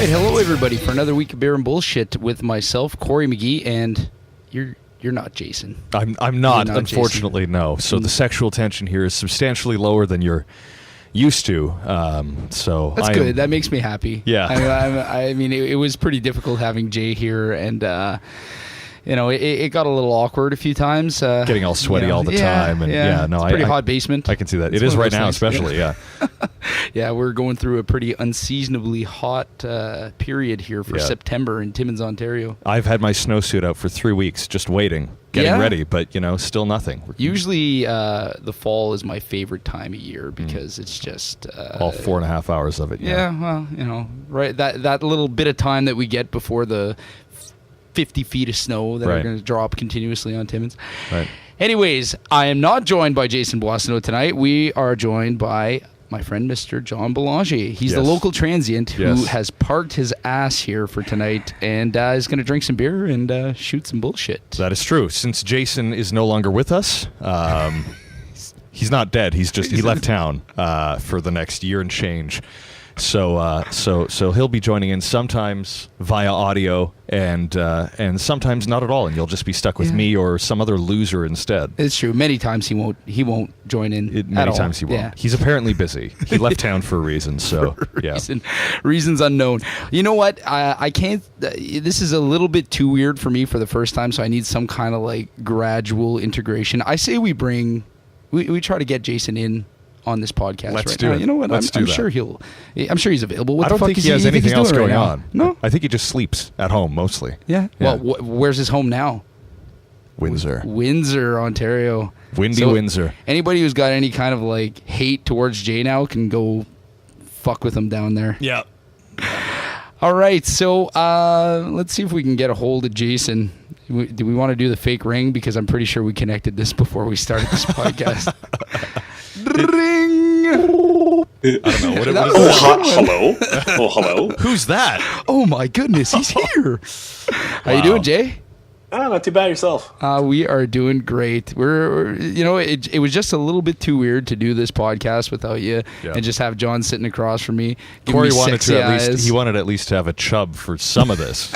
right, hello everybody for another week of beer and bullshit with myself, Corey McGee, and you're not Jason. I'm not unfortunately, Jason. No. So the sexual tension here is substantially lower than you're used to. So that's good. That makes me happy. Yeah. I mean, it was pretty difficult having Jay here, and it got a little awkward a few times. Getting all sweaty all the time, and it's a pretty hot basement. I can see that. It is right now, especially. Yeah. Yeah, we're going through a pretty unseasonably hot period here for September in Timmins, Ontario. I've had my snowsuit out for 3 weeks, just waiting, getting ready, but still nothing. Usually, the fall is my favorite time of year because it's just all 4.5 hours of it. Yeah, well, right, that little bit of time that we get before the 50 feet of snow that are going to drop continuously on Timmins. Right. Anyways, I am not joined by Jason Boissonneault tonight. We are joined by my friend, Mr. John Belanger. He's the local transient who has parked his ass here for tonight and is going to drink some beer and shoot some bullshit. That is true. Since Jason is no longer with us, he's not dead. He left town for the next year and change. So he'll be joining in sometimes via audio and sometimes not at all, and you'll just be stuck with me or some other loser instead. It's true. Many times he won't join in. Many times he won't. Yeah. He's apparently busy. He left town for a reason. So reasons unknown. You know what? I can't. This is a little bit too weird for me for the first time, so I need some kind of like gradual integration. I say we try to get Jason in on this podcast. Let's do it. You know what? I'm sure he's available. What I don't think he has anything else going on. No, I think he just sleeps at home mostly. Yeah. Well, where's his home now? Windsor, Ontario. Windsor. Anybody who's got any kind of like hate towards Jay now can go fuck with him down there. Yeah. All right, so let's see if we can get a hold of Jason. Do we want to do the fake ring? Because I'm pretty sure we connected this before we started this podcast. Ring! I don't know. What is hello? Oh, hello? Who's that? Oh, my goodness, he's here. How you doing, Jay? Not too bad yourself. We are doing great. It was just a little bit too weird to do this podcast without you and just have John sitting across from me. Corey wanted at least to have a chub for some of this.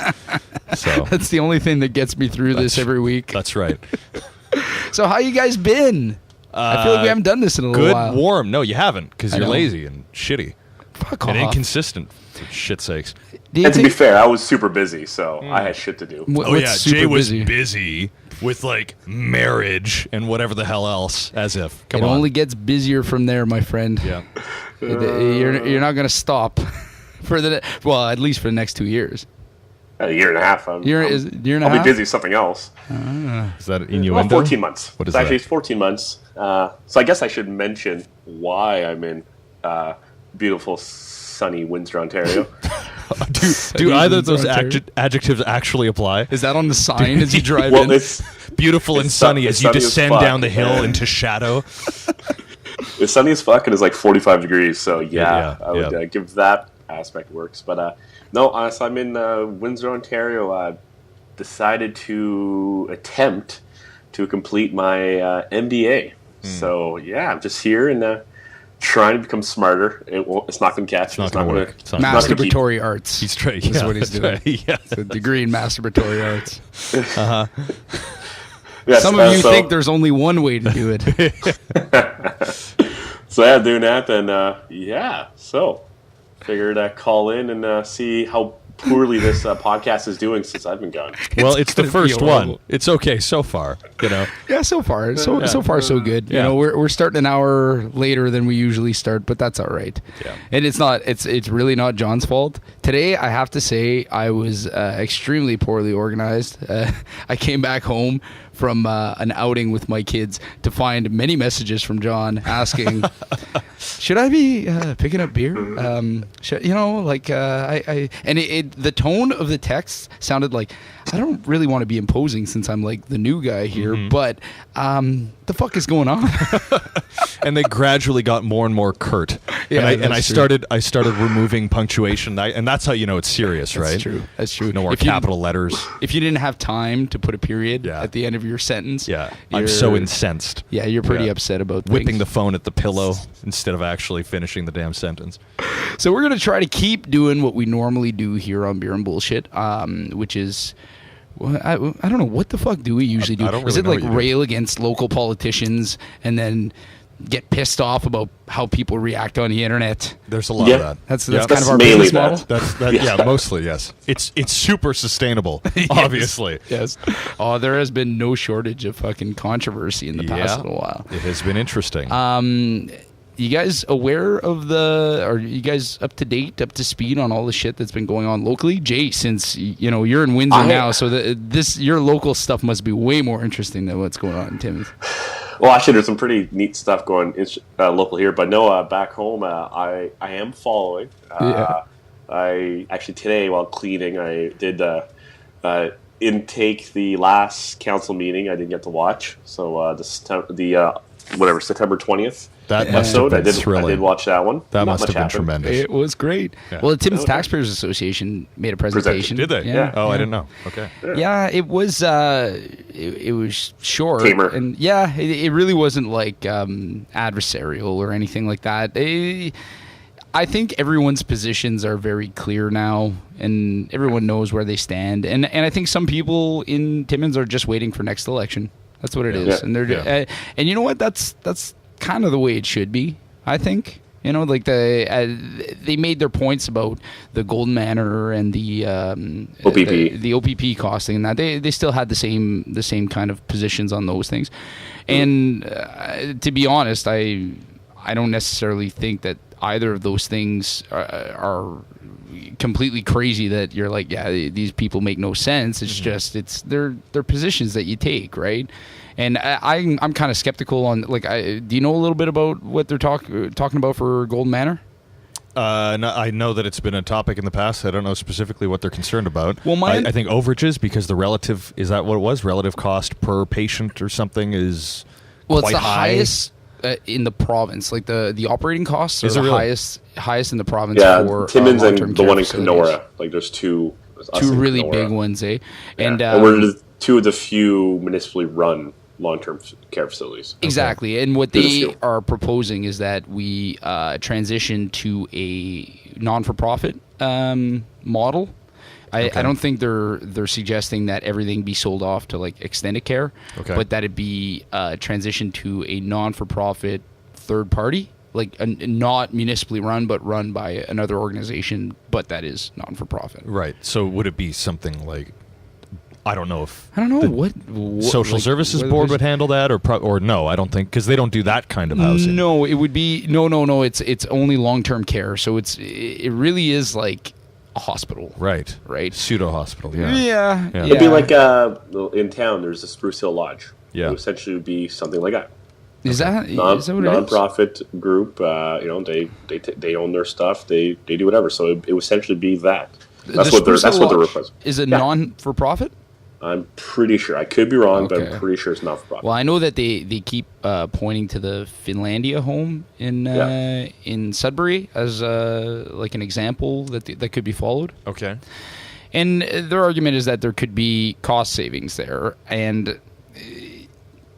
So that's the only thing that gets me through this every week. That's right. So how you guys been? I feel like we haven't done this in a little while. Good, warm. No, you haven't, because you're lazy and shitty. Fuck and off. Inconsistent, for shit's sakes. And to be fair, I was super busy, so I had shit to do. Jay was busy with like marriage and whatever the hell else. As if it only gets busier from there, my friend. Yeah, you're not gonna stop for at least for the next 2 years. A year and a half. I'll be busy with something else. Is that innuendo? 14 months. What is that? Actually, it's 14 months. So I guess I should mention why I'm in beautiful, sunny Windsor, Ontario. do either of those adjectives actually apply? Is that on the sign as you drive in? It's beautiful and sunny as you descend down the hill into shadow. It's sunny as fuck and it's like 45 degrees. So I would give that aspect works. But no, so I'm in Windsor, Ontario. I decided to attempt to complete my MBA. So I'm just here and trying to become smarter. It's not going to catch. It's not going to work. Masturbatory arts. He's straight. That's what he's doing. Right. Yeah. It's a degree in masturbatory arts. Yes, Some of you think there's only one way to do it. So doing that, and so figured I'd call in and see how poorly this podcast is doing since I've been gone. Well, it's the first one. It's okay so far, Yeah, so far. So far so good. You know, we're starting an hour later than we usually start, but that's all right. Yeah. And it's really not John's fault. Today, I have to say I was extremely poorly organized. I came back home from an outing with my kids to find many messages from John asking, should I be picking up beer? The tone of the text sounded like, I don't really want to be imposing since I'm like the new guy here, but the fuck is going on? And they gradually got more and more curt. Yeah, and I started removing punctuation, and that's how you know it's serious, right? That's true. No more capital letters. If you didn't have time to put a period at the end of your sentence, I'm so incensed. Yeah, you're pretty upset about whipping the phone at the pillow instead of actually finishing the damn sentence. So we're going to try to keep doing what we normally do here on Beer and Bullshit, which is... Well, I don't know. What the fuck do we usually do? I don't really Is it know like what you do. rail against local politicians and then get pissed off about how people react on the internet? There's a lot Yeah. of that. That's Yeah. kind of our mainly business model. that. Yeah, mostly, yes. It's super sustainable, obviously. Yes. Oh, there has been no shortage of fucking controversy in the past little while. It has been interesting. You guys aware of are you guys up to date, up to speed on all the shit that's been going on locally? Jay, since you're in Windsor now, so your local stuff must be way more interesting than what's going on in Timmins. Well, actually, there's some pretty neat stuff going local here, but no, back home, I am following. I actually today, while cleaning, I did intake the last council meeting. I didn't get to watch, so September 20th. That must have been thrilling. I did watch that one. That Not must have much been happened. tremendous. It was great. Yeah. Well, the Timmins Taxpayers Association made a presentation. Did they? Yeah. Oh, I didn't know. Okay. Yeah, it was. It was short, Tamer. and it really wasn't like adversarial or anything like that. I think everyone's positions are very clear now, and everyone knows where they stand. And I think some people in Timmins are just waiting for next election. That's what it is, Yeah. and they're and you know what? That's kind of the way it should be. I think. Like they made their points about the Golden Manor and the OPP, the OPP costing, and that they still had the same kind of positions on those things. And to be honest, I don't necessarily think that either of those things are completely crazy. That you're like, yeah, these people make no sense. It's just they're positions that you take, right? And I'm kind of skeptical on do you know a little bit about what they're talking about for Golden Manor? No, I know that it's been a topic in the past. I don't know specifically what they're concerned about. Well, I think overages, because the relative, is that what it was? Relative cost per patient or something is it's quite the high. highest in the province. Like the operating costs are Is it the really? highest in the province Yeah, for Timmins long-term and the care one in facilities. Kenora. Like there's two. us Two in really Kenora. big ones, eh? Yeah. And And we're two of the few municipally run long-term care facilities. exactly. And what There's a they few. are proposing is that we transition to a non-for-profit model. I don't think they're suggesting that everything be sold off to like extended care, but that it be transitioned to a non-for-profit third party, like not municipally run, but run by another organization, but that is non-for-profit. Right. So would it be something like, I don't know what Social like, Services what- Board would handle that, or no, I don't think, because they don't do that kind of housing. No, it would be no. It's only long-term care, so it really is like a hospital. Right. Pseudo hospital. Yeah. Yeah. It'd be like in town. There's a Spruce Hill Lodge. Yeah. It would essentially be something like that. Is that what it is? Non-profit group. They own their stuff. They do whatever. So it would essentially be that. That's what they're requesting. Is it non-for-profit? I'm pretty sure. I could be wrong, but Okay. I'm pretty sure it's not for profit. Well, I know that they keep pointing to the Finlandia home in Sudbury as like an example that could be followed. Okay. And their argument is that there could be cost savings there. And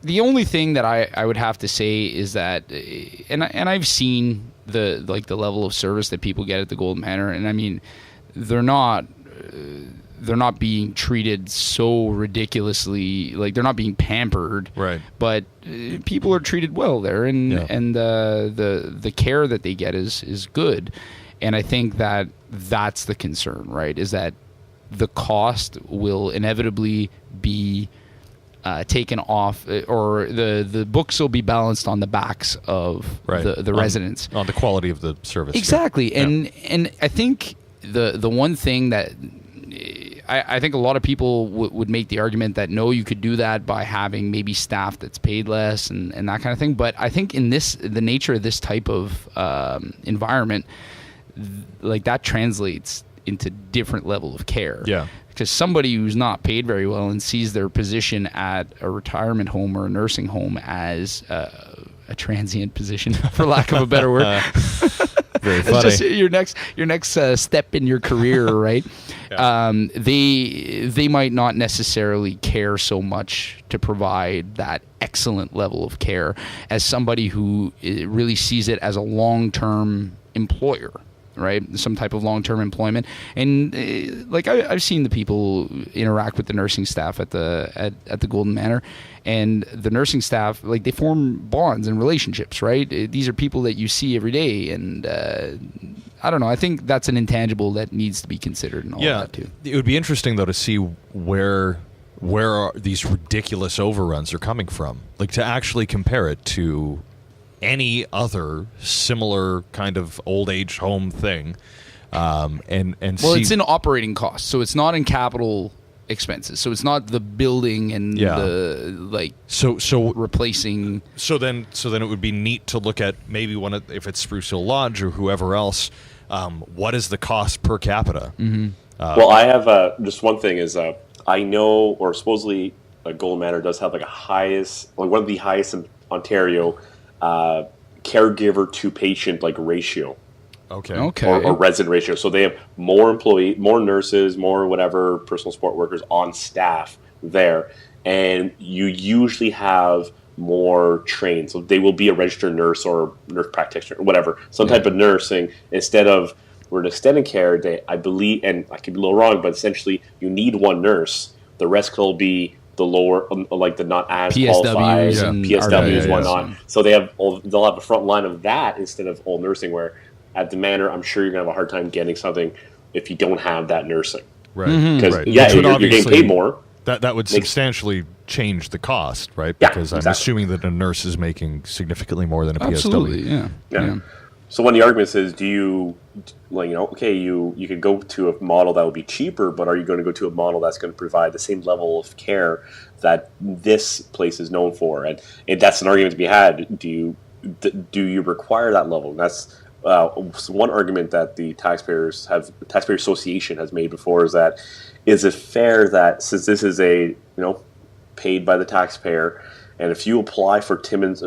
the only thing that I would have to say is that, and I've seen the level of service that people get at the Golden Manor, and I mean, they're not being treated so ridiculously, like they're not being pampered, Right. But people are treated well there, and the care that they get is good, and I think that's the concern, right? Is that the cost will inevitably be taken off, or the books will be balanced on the backs of the residents, on the quality of the service. exactly, Yeah. and I think the one thing that I think a lot of people would make the argument that no, you could do that by having maybe staff that's paid less and that kind of thing. But I think in the nature of this type of environment, like that translates into different level of care. Yeah. Because somebody who's not paid very well and sees their position at a retirement home or a nursing home as a transient position, for lack of a better word. Very funny. Just your next step in your career, right? Yeah. They might not necessarily care so much to provide that excellent level of care as somebody who really sees it as a long-term employer, right? Some type of long-term employment. And like I've seen the people interact with the nursing staff at the Golden Manor, and the nursing staff, like, they form bonds and relationships, right? These are people that you see every day, and I don't know. I think that's an intangible that needs to be considered and all that too. It would be interesting though to see where are these ridiculous overruns are coming from, like to actually compare it to any other similar kind of old age home thing, and well, it's in operating costs, so it's not in capital expenses. So it's not the building and the like. So replacing. So then it would be neat to look at maybe if it's Spruce Hill Lodge or whoever else. What is the cost per capita? Mm-hmm. Well, I have just one thing is I know, or supposedly, Golden Manor does have one of the highest in Ontario. Caregiver to patient ratio. Okay. Or resident ratio. So they have more nurses, more whatever personal support workers on staff there, and you usually have more trained. So they will be a registered nurse or nurse practitioner or whatever, some type of nursing instead of we're an extended care. I believe, and I could be a little wrong, but essentially you need one nurse. The rest will be the lower, like the not as PSWs qualified and PSWs, whatnot. So they'll have a front line of that instead of all nursing. Where at the Manor, I'm sure you're gonna have a hard time getting something if you don't have that nursing. Right. Because you're getting paid more. That would substantially change the cost, right? Yeah, because I'm assuming that a nurse is making significantly more than a Absolutely, PSW. Yeah. So one of the arguments is, do you, you could go to a model that would be cheaper, but are you going to go to a model that's going to provide the same level of care that this place is known for? And that's an argument to be had. Do you require that level? And that's one argument that the Taxpayer Association has made before, is it fair that since this is paid by the taxpayer, and if you apply for Timmins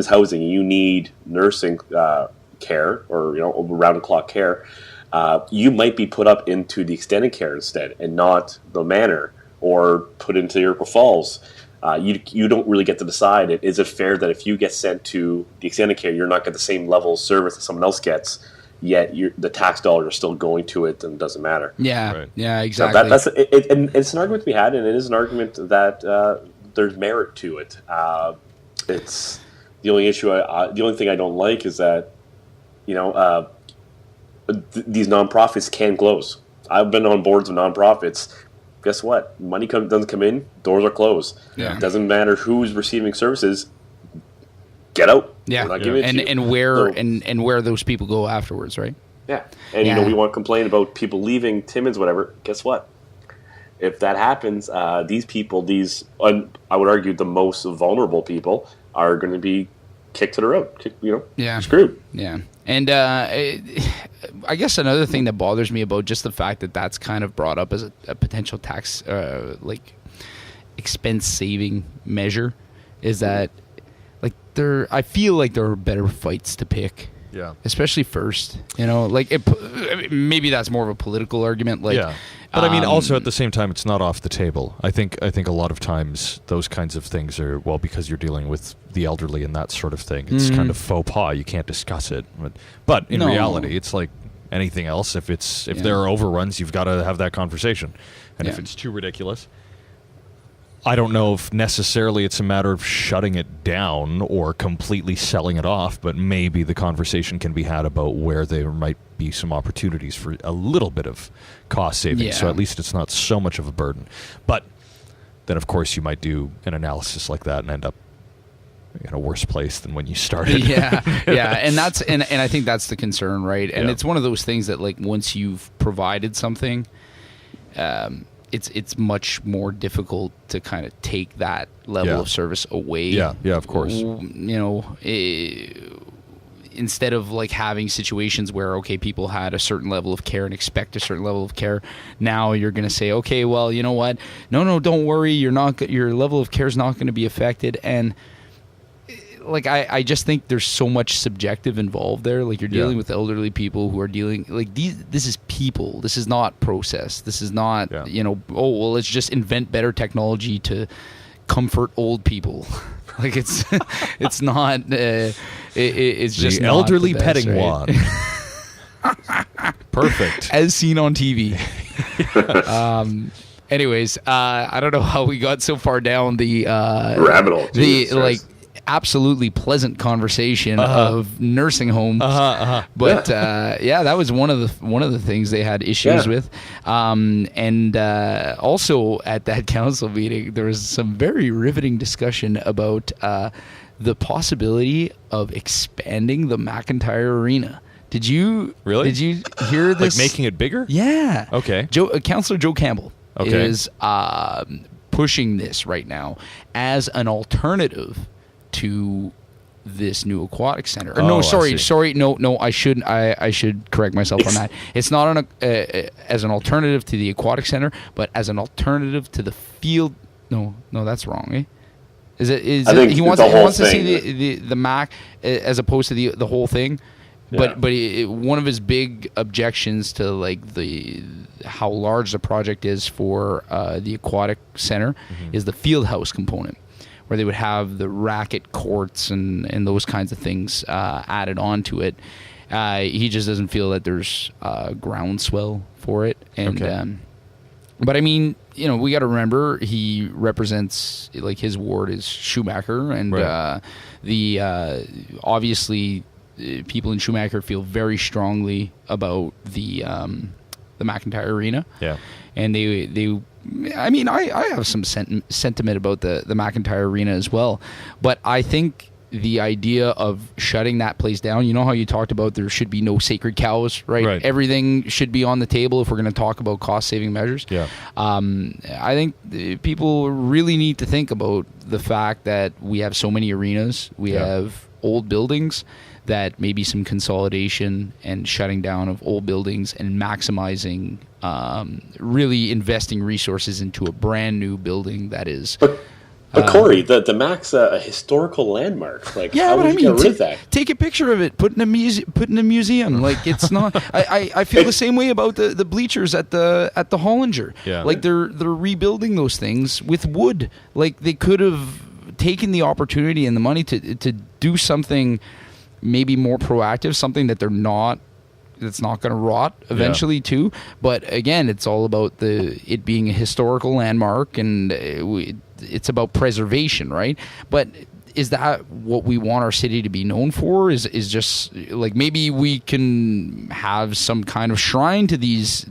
housing, you need nursing care or round the clock care, you might be put up into the extended care instead, and not the Manor, or put into Iroquois Falls. You don't really get to decide it. Is it fair that if you get sent to the extended care, you're not getting the same level of service that someone else gets, yet the tax dollars are still going to it, and it doesn't matter? Yeah, right. Yeah, exactly. So and it's an argument to be had, and it is an argument that there's merit to it. It's the only issue. The only thing I don't like is that these nonprofits can close. I've been on boards of nonprofits. Guess what? Money doesn't come in, doors are closed. Yeah. It doesn't matter who's receiving services. Get out. Yeah, and where those people go afterwards, right? Yeah, and we want to complain about people leaving Timmins, whatever. Guess what? If that happens, these people, I would argue the most vulnerable people, are going to be kicked to the road. Screwed. Yeah. And I guess another thing that bothers me about just the fact that that's kind of brought up as a potential tax, expense saving measure, is that I feel like there are better fights to pick. Yeah. Especially first, maybe that's more of a political argument. But I mean, also at the same time, it's not off the table. I think a lot of times those kinds of things are, because you're dealing with the elderly and that sort of thing. It's kind of faux pas. You can't discuss it. But in reality, it's like anything else. If there are overruns, you've got to have that conversation. And if it's too ridiculous, I don't know if necessarily it's a matter of shutting it down or completely selling it off, but maybe the conversation can be had about where there might be some opportunities for a little bit of cost savings. Yeah. So at least it's not so much of a burden. But then, of course, you might do an analysis like that and end up in a worse place than when you started. Yeah, and I think that's the concern, right? And it's one of those things that, once you've provided something, it's much more difficult to kind of take that level of service away. Yeah, of course. Instead of having situations where, people had a certain level of care and expect a certain level of care, now you're going to say, okay, well, you know what? No, don't worry. Your level of care is not going to be affected. And like I just think there's so much subjective involved there. Like you're dealing with elderly people who are dealing like this is people. This is not process. This is not let's just invent better technology to comfort old people. Like it's it's not it's just the elderly not the best, petting right? wand. Perfect. As seen on TV. Anyways, I don't know how we got so far down the rabbit hole. Absolutely pleasant conversation of nursing homes. But that was one of the things they had issues with. And also at that council meeting, there was some very riveting discussion about the possibility of expanding the McIntyre Arena. Did you hear this? Like making it bigger? Yeah. Okay. Councillor Joe Campbell is pushing this right now as an alternative to this new aquatic center. No, I should correct myself on that. It's not as an alternative to the aquatic center, but as an alternative to the field. No, that's wrong. Eh? He wants to see the MAC as opposed to the whole thing. Yeah. But one of his big objections to like how large the project is for the aquatic center is the field house component, where they would have the racket courts and those kinds of things added onto it. He just doesn't feel that there's groundswell for it. And but I mean, we got to remember he represents, like, his ward is Schumacher, and obviously people in Schumacher feel very strongly about the McIntyre Arena. Yeah, and I have some sentiment about the McIntyre Arena as well, but I think the idea of shutting that place down, how you talked about there should be no sacred cows, right? Everything should be on the table if we're going to talk about cost-saving measures. Yeah. I think people really need to think about the fact that we have so many arenas. We have old buildings, that maybe some consolidation and shutting down of old buildings and maximizing, really investing resources into a brand new building that is... But Corey, the MAC's a historical landmark. Like, how would you get rid of that? Take a picture of it, put in a museum. Like, it's not. I feel the same way about the bleachers at the Hollinger. Yeah. Like they're rebuilding those things with wood. Like they could have taken the opportunity and the money to do something maybe more proactive, something that that's not going to rot eventually too. But again, it's all about it being a historical landmark, and it's about preservation, right? But is that what we want our city to be known for? Is just like, maybe we can have some kind of shrine to these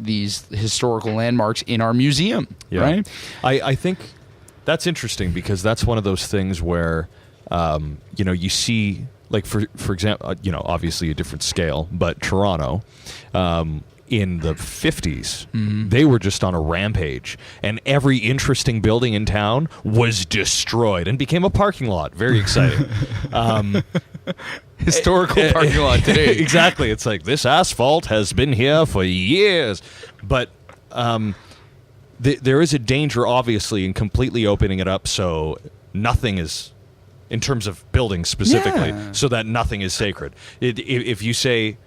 historical landmarks in our museum, right? I think that's interesting, because that's one of those things where you see, like, for example, obviously a different scale, but Toronto, in the 50s, they were just on a rampage, and every interesting building in town was destroyed and became a parking lot. Very exciting. Historical parking lot today. Exactly. It's like, this asphalt has been here for years. But there is a danger, obviously, in completely opening it up so nothing is... in terms of buildings specifically, so that nothing is sacred. If you say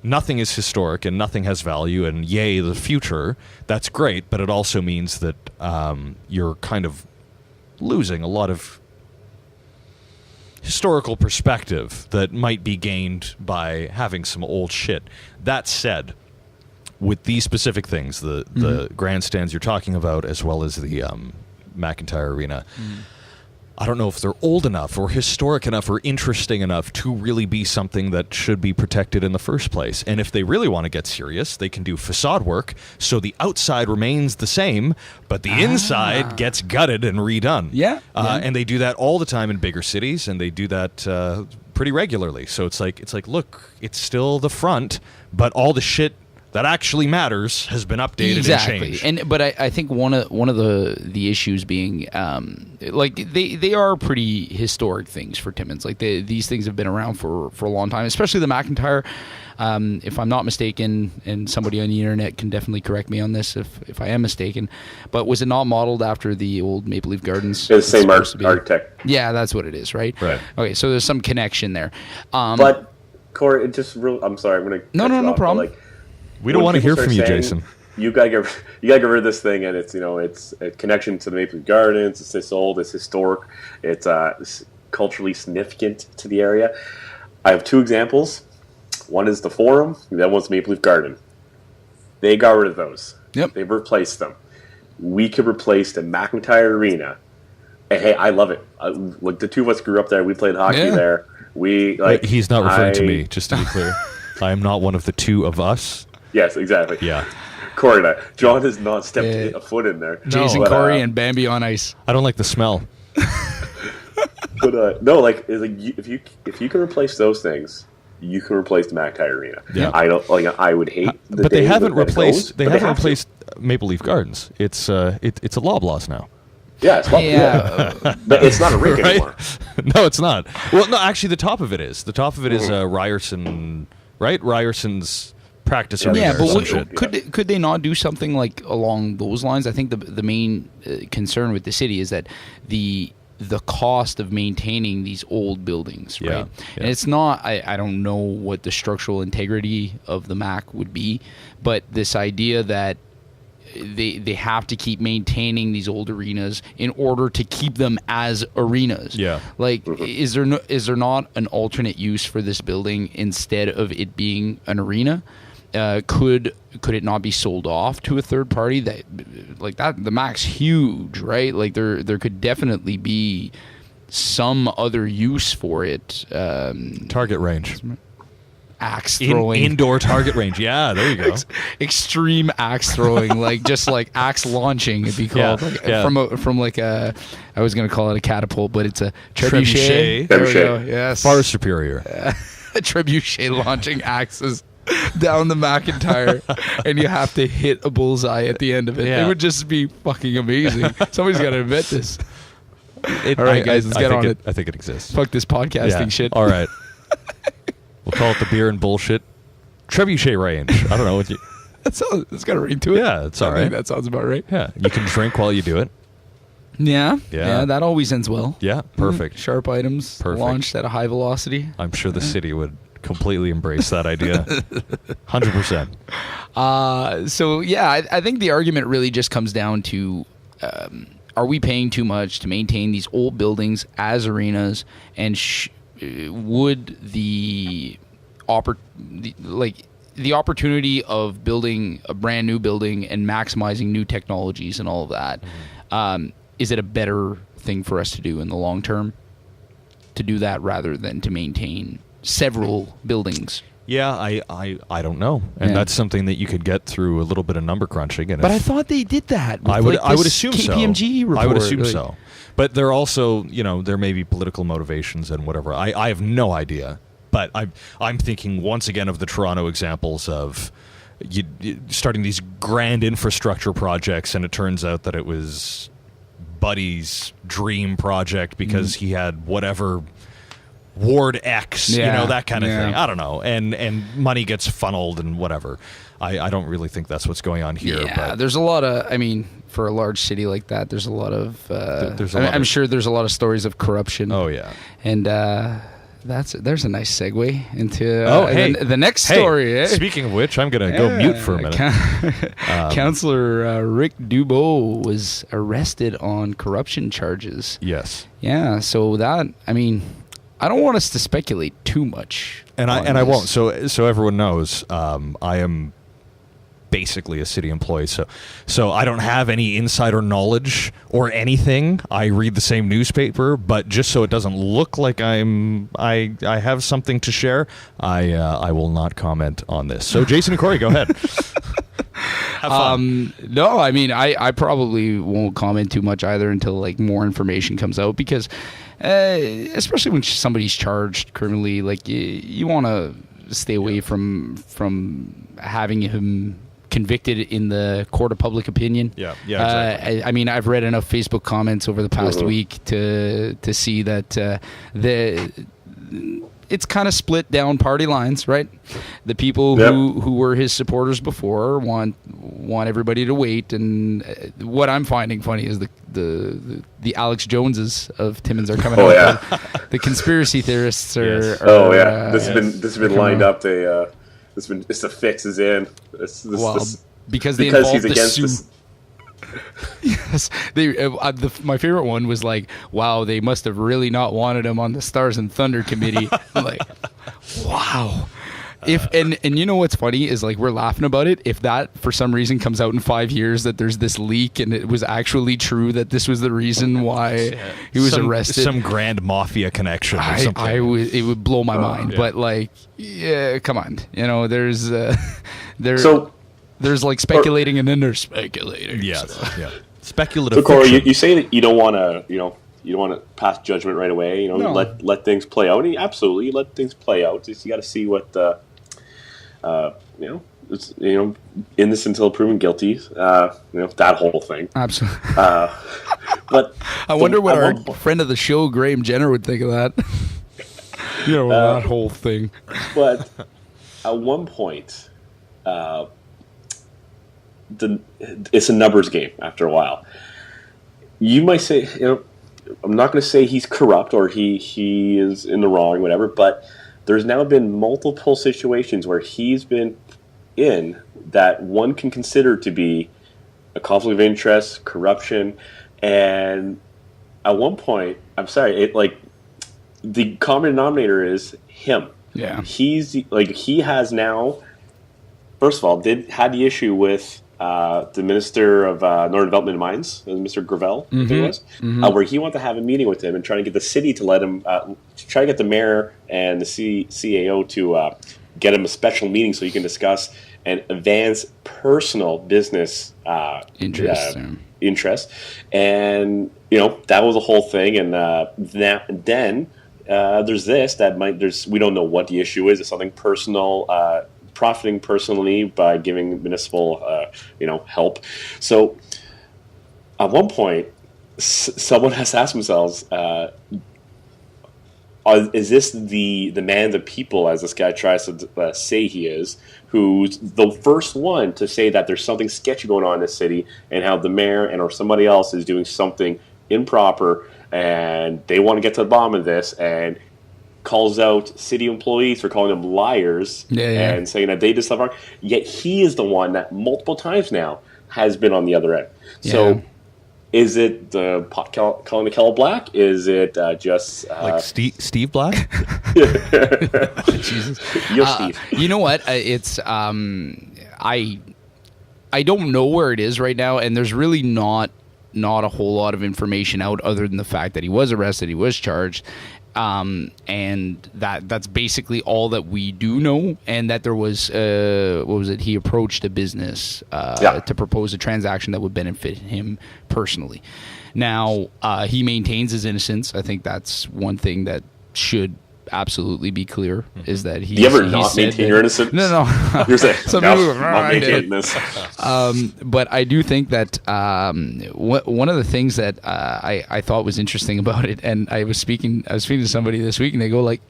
nothing is historic and nothing has value, and yay, the future, that's great, but it also means that you're kind of losing a lot of historical perspective that might be gained by having some old shit. That said, with these specific things, the grandstands you're talking about, as well as the McIntyre Arena, I don't know if they're old enough or historic enough or interesting enough to really be something that should be protected in the first place. And if they really want to get serious, they can do facade work so the outside remains the same, but the inside gets gutted and redone. And they do that all the time in bigger cities, and they do that pretty regularly. So it's like, look, it's still the front, but all the shit that actually matters has been updated and changed. But I think one of the issues being like they are pretty historic things for Timmins. Like these things have been around for a long time, especially the McIntyre. If I'm not mistaken, and somebody on the internet can definitely correct me on this if I am mistaken, but was it not modeled after the old Maple Leaf Gardens? It's the same architect. Yeah, that's what it is, right? Right. Okay, so there's some connection there. But Corey, it just I'm sorry, I'm gonna no problem. Like, we don't want to hear from you, Jason. You gotta get rid of this thing, and it's it's a connection to the Maple Leaf Gardens. It's this old, it's historic, it's culturally significant to the area. I have two examples. One is the Forum, the other one's Maple Leaf Garden. They got rid of those. Yep. They've replaced them. We could replace the McIntyre Arena. And hey, I love it. Like the two of us grew up there. We played hockey there. He's not referring to me, just to be clear. I am not one of the two of us. Yes, exactly. Yeah. Corey and I. John has not stepped a foot in there. Jason, Corey, and Bambi on ice. I don't like the smell. But no, if you can replace those things, you can replace the McIntyre Arena. Yeah. I would hate. But they haven't replaced. They haven't replaced Maple Leaf Gardens. It's a Loblaws now. Yeah, it's but it's not a rink anymore. No, it's not. Well, no, actually, the top of it is. The top of it is Ryerson, right? Ryerson's practice arena. Yeah, but shit. could they not do something like along those lines? I think the main concern with the city is that the cost of maintaining these old buildings, right? Yeah. And it's not, I don't know what the structural integrity of the MAC would be, but this idea that they have to keep maintaining these old arenas in order to keep them as arenas. Yeah. Like, is there not an alternate use for this building instead of it being an arena? Could it not be sold off to a third party? That the MAC's huge, right? Like there could definitely be some other use for it. Target range. Axe throwing. Indoor target range. Yeah, there you go. Extreme axe throwing, just like axe launching, it'd be called. From I was going to call it a catapult, but it's a trebuchet. There we go. Yes. Far superior. A trebuchet launching axes down the McIntyre, and you have to hit a bullseye at the end of it. Yeah. It would just be fucking amazing. Somebody's got to invent this. All right, guys, let's get on it. I think it exists. Fuck this podcasting shit. All right. We'll call it the beer and bullshit trebuchet range. I don't know what you... It's got a ring to it. Yeah, it's all right. I think that sounds about right. Yeah, you can drink while you do it. Yeah, that always ends well. Yeah, perfect. Sharp items launched at a high velocity. I'm sure the city would completely embrace that idea. 100%. I think the argument really just comes down to are we paying too much to maintain these old buildings as arenas, and would the opportunity of building a brand new building and maximizing new technologies and all of that, is it a better thing for us to do in the long term to do that rather than to maintain several buildings? Yeah, I don't know, and that's something that you could get through a little bit of number crunching. And but I thought they did that. I would assume KPMG so. report, I would assume so. But there also, there may be political motivations and whatever. I have no idea. But I'm thinking once again of the Toronto examples of you starting these grand infrastructure projects, and it turns out that it was Buddy's dream project because he had whatever Ward X, that kind of thing. I don't know. And money gets funneled and whatever. I don't really think that's what's going on here. Yeah, but there's a lot of, for a large city like that, there's a lot of, I'm sure there's a lot of stories of corruption. Oh, yeah. And there's a nice segue into the next story. Eh? Speaking of which, I'm going to go mute for a minute. Councillor Rick Dubois was arrested on corruption charges. Yes. Yeah, so that, I don't want us to speculate too much. And I won't. So everyone knows, I am basically a city employee, so I don't have any insider knowledge or anything. I read the same newspaper, but just so it doesn't look like I have something to share, I will not comment on this. So Jason and Corey, go ahead. Have fun. No, I probably won't comment too much either until more information comes out, because especially when somebody's charged criminally, you want to stay away from having him convicted in the court of public opinion. Yeah, exactly. I mean, I've read enough Facebook comments over the past week to see that it's kind of split down party lines, right? The people who were his supporters before want everybody to wait, and what I'm finding funny is the Alex Joneses of Timmins are coming out. The conspiracy theorists are. This has been lined up. The fix is in. Because he's against this. Yes, my favorite one was like, wow, they must have really not wanted him on the Stars and Thunder committee. I'm like, wow. And you know what's funny is, like, we're laughing about it. If that for some reason comes out in 5 years that there's this leak and it was actually true that this was the reason why he was arrested, some grand mafia connection or something. It would blow my mind. But like, yeah, come on, there's there's like speculating and then there's speculating. Speculative. So Corey, you say that you don't want to pass judgment right away. No. Let things play out. And absolutely, let things play out. Just, you got to see what it's, innocent until proven guilty. That whole thing. Absolutely. But I wonder what our friend of the show, Graham Jenner, would think of that. That whole thing. But at one point, it's a numbers game after a while. You might say, I'm not going to say he's corrupt or he is in the wrong, whatever, but there's now been multiple situations where he's been in that one can consider to be a conflict of interest, corruption, and at one point, I'm sorry, the common denominator is him. Yeah. He has now, first of all, had the issue with the Minister of Northern Development and Mines, Mr. Gravel, I think it was, where he wanted to have a meeting with him and try to get the city to let him, try to get the mayor and the CAO to get him a special meeting so he can discuss and advance personal business interest. And, that was the whole thing. And then there's this, we don't know what the issue is. It's something personal, profiting personally by giving municipal, help. So at one point, someone has to ask themselves, is this the man of the people, as this guy tries to say he is, who's the first one to say that there's something sketchy going on in this city and how the mayor or somebody else is doing something improper and they want to get to the bottom of this, and calls out city employees for calling them liars and saying that they did stuff wrong. Yet he is the one that multiple times now has been on the other end. So is it the pot calling the kettle black? Is it just... like Steve Black? Jesus. You're Steve. You know what? It's... I don't know where it is right now, and there's really not a whole lot of information out other than the fact that he was arrested, he was charged, and that's basically all that we do know, and that there was what was it? He approached a business to propose a transaction that would benefit him personally. Now he maintains his innocence. I think that's one thing that should absolutely be clear, is that he. Do you ever not maintain your innocence? No. You're saying, not maintaining this. But I do think that one of the things that I thought was interesting about it, and I was speaking to somebody this week, and they go like,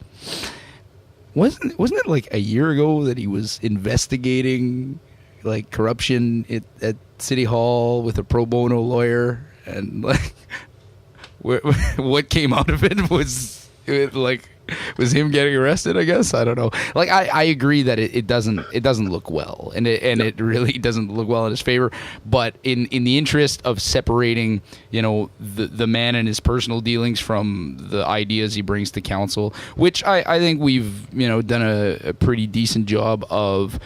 wasn't it like a year ago that he was investigating like corruption at City Hall with a pro bono lawyer, and like what came out of it was him getting arrested, I guess. I don't know. Like I agree that it doesn't look well, and it really doesn't look well in his favor. But in the interest of separating, the man and his personal dealings from the ideas he brings to council, which I think we've done a pretty decent job of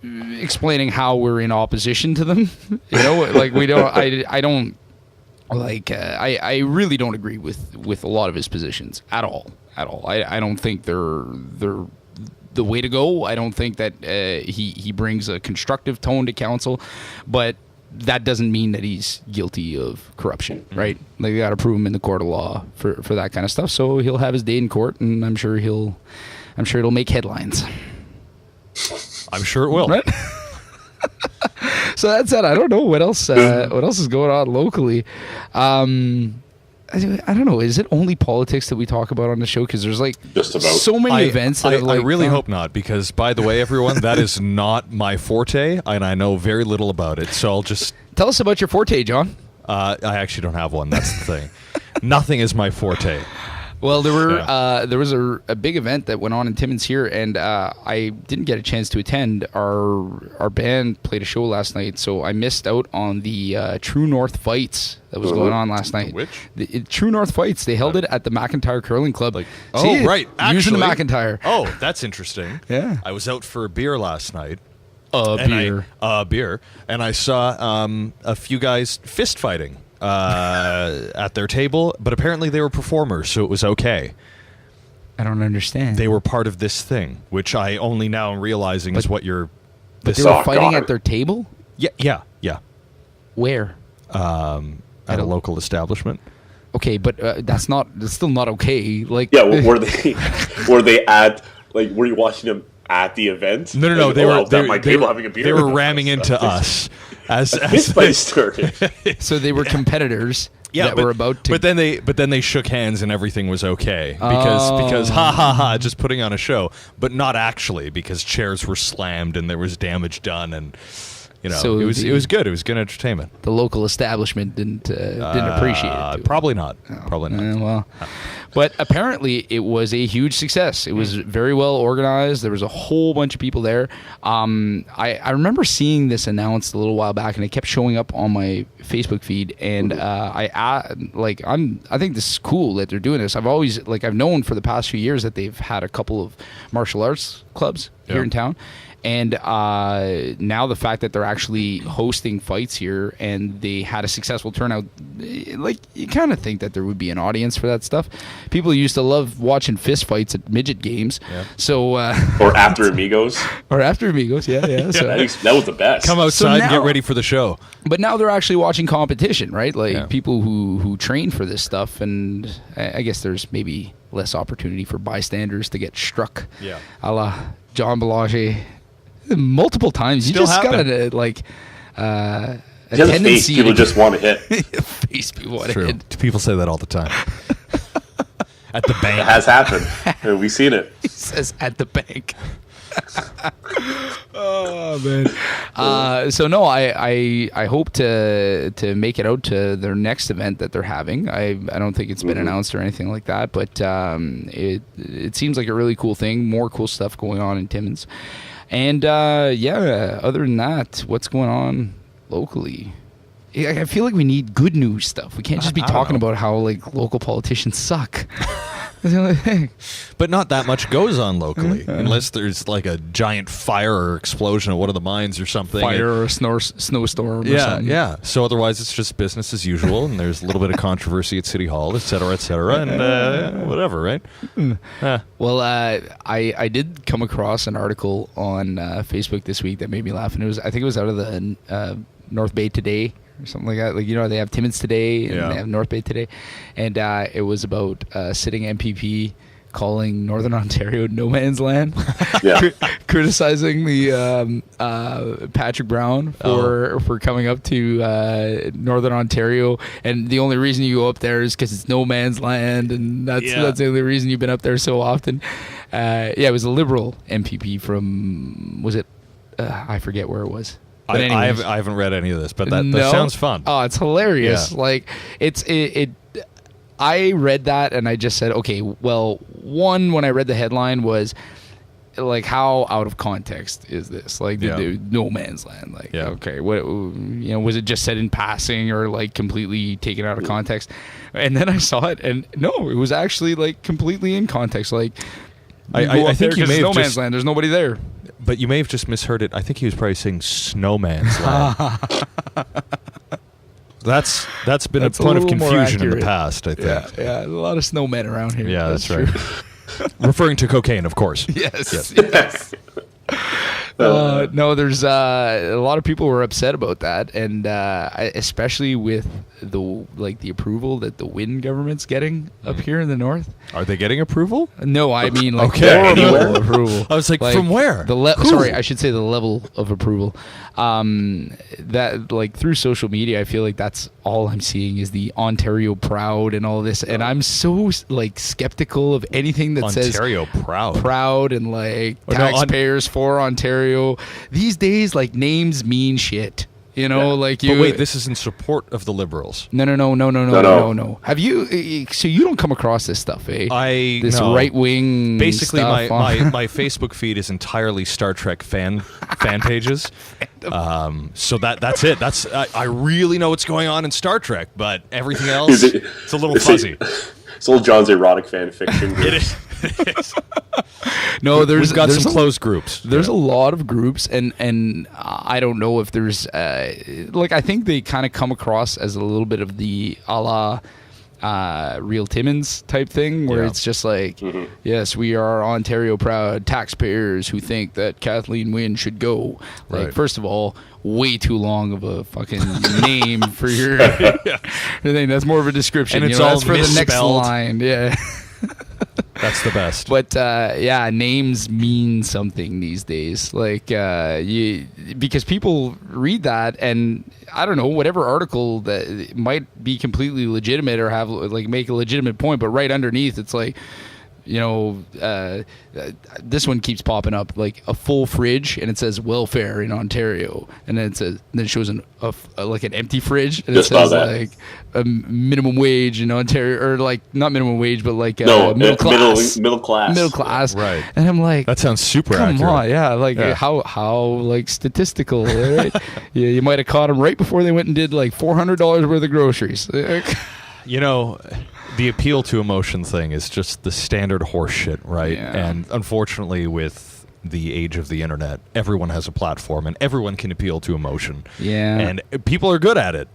explaining how we're in opposition to them. Like we don't. I don't. Like I really don't agree with a lot of his positions at all. I don't think they're the way to go. I don't think that he brings a constructive tone to council, but that doesn't mean that he's guilty of corruption, right? Like, they got to prove him in the court of law for that kind of stuff. So he'll have his day in court, and I'm sure he'll I'm sure it'll make headlines. I'm sure it will. Right? So that's it. I don't know what else is going on locally. I don't know. Is it only politics that we talk about on the show? Because there's like just about so many events. That I really hope not. Because by the way, everyone, that is not my forte, and I know very little about it. So I'll just tell us about your forte, John. I actually don't have one. That's the thing. Nothing is my forte. Well, there was a big event that went on in Timmins here, and I didn't get a chance to attend. Our band played a show last night, so I missed out on the True North Fights that was going on last night. Which? The True North Fights. They held it at the McIntyre Curling Club. Right. Using the McIntyre. Oh, that's interesting. Yeah. I was out for a beer last night. Beer. And I saw a few guys fist fighting at their table, but apparently they were performers, so it was okay. I don't understand. They were part of this thing, which I only now am realizing is what you're... But they were fighting at their table? Yeah. Where? At a local establishment. Okay, but that's still not okay. Like, yeah, were they at, like, were you watching them at the event? No. Like, they were at my table having a beer. They were ramming into us as fight started. So they were competitors. Yeah, were about to. But then they shook hands and everything was okay because just putting on a show, but not actually because chairs were slammed and there was damage done and so it was good. It was good entertainment. The local establishment didn't appreciate it. Probably not. Probably not. But apparently it was a huge success. It was very well organized. There was a whole bunch of people there. I remember seeing this announced a little while back, and it kept showing up on my Facebook feed. And I think this is cool that they're doing this. I've known for the past few years that they've had a couple of martial arts clubs here in town. And now the fact that they're actually hosting fights here and they had a successful turnout, like, you kind of think that there would be an audience for that stuff. People used to love watching fist fights at midget games. Yeah. So or after Amigos. Yeah. So that was the best. Come outside and get ready for the show. But now they're actually watching competition, right? Like people who train for this stuff, and I guess there's maybe less opportunity for bystanders to get struck. Yeah. A la John Belanger. Multiple times. You just got to a tendency. People just want to hit. Face people want to hit. People say that all the time. At the bank. It has happened. We've seen it. He says at the bank. Oh man. So no, I hope to make it out to their next event that they're having. I don't think it's been announced or anything like that, but it seems like a really cool thing. More cool stuff going on in Timmins. And other than that, what's going on locally? I feel like we need good news stuff. We can't just be talking about how like local politicians suck. That's the only thing. But not that much goes on locally, unless there's like a giant fire or explosion at one of the mines or something. Fire or a snowstorm or something. Yeah. So otherwise it's just business as usual, and there's a little bit of controversy at City Hall, et cetera, and whatever, right? Well, I did come across an article on Facebook this week that made me laugh, and I think it was out of the North Bay Today or something like that. Like, they have Timmins Today and they have North Bay Today, and it was about sitting MPP calling Northern Ontario no man's land, criticizing the Patrick Brown for coming up to Northern Ontario, and the only reason you go up there is because it's no man's land, and that's the only reason you've been up there so often. It was a Liberal MPP from, was it? I forget where it was. I haven't read any of this, but that sounds fun. Oh, it's hilarious. Yeah. Like I read that and I just said, okay, well, one, when I read the headline was like, how out of context is this? Like, no man's land. Like, okay, what, was it just said in passing or like completely taken out of context? And then I saw it, and no, it was actually like completely in context. Like, I think you may have no man's land. There's nobody there. But you may have just misheard it. I think he was probably saying snowman's land. That's been a point of confusion in the past, I think. Yeah, a lot of snowmen around here. Yeah, that's right. Referring to cocaine, of course. Yes. No, there's a lot of people were upset about that, and especially with the approval that the Wynne government's getting up here in the north. Are they getting approval? No, I mean like Okay. horrible approval. I was like, from where? Sorry, I should say the level of approval. That like through social media, I feel like that's all I'm seeing is the Ontario proud and all this, and I'm so like skeptical of anything that says Ontario proud and like taxpayers for Ontario. These days, like names mean shit. You know, like you. But wait, this is in support of the Liberals. No. Have you? So you don't come across this stuff, eh? This right wing. Basically, stuff my Facebook feed is entirely Star Trek fan pages. So that's it. I really know what's going on in Star Trek, but everything else, it's a little fuzzy. It's old John's erotic fan fiction. It is. No, we've got some closed groups. There's a lot of groups, and I don't know if there's I think they kind of come across as a little bit of the a la Real Timmins type thing, where it's just like, yes, we are Ontario proud taxpayers who think that Kathleen Wynne should go. Like, first of all, way too long of a fucking name for your thing. That's more of a description. And it's all that's for the next line. Yeah. That's the best. But names mean something these days. Like because people read that, and I don't know, whatever article that might be completely legitimate or have like make a legitimate point, but right underneath it's like, you know, this one keeps popping up, like a full fridge, and it says welfare in Ontario, and then it shows an empty fridge, and just it says like a minimum wage in Ontario, or like not minimum wage, but like middle class, right? And I'm like, that sounds super come accurate. on, how like statistical, right? You might have caught them right before they went and did like $400 worth of groceries. You know, the appeal to emotion thing is just the standard horse shit, right? Yeah. And unfortunately, with the age of the internet, everyone has a platform and everyone can appeal to emotion. Yeah. And people are good at it,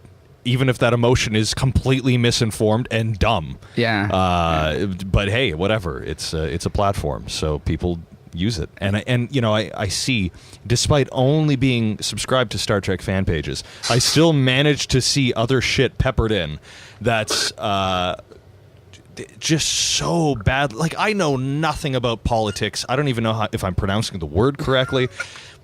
even if that emotion is completely misinformed and dumb. Yeah. But hey, whatever. It's a platform, so people use it. And you know, I see, despite only being subscribed to Star Trek fan pages, I still manage to see other shit peppered in that's just so bad. Like, I know nothing about politics. I don't even know if I'm pronouncing the word correctly,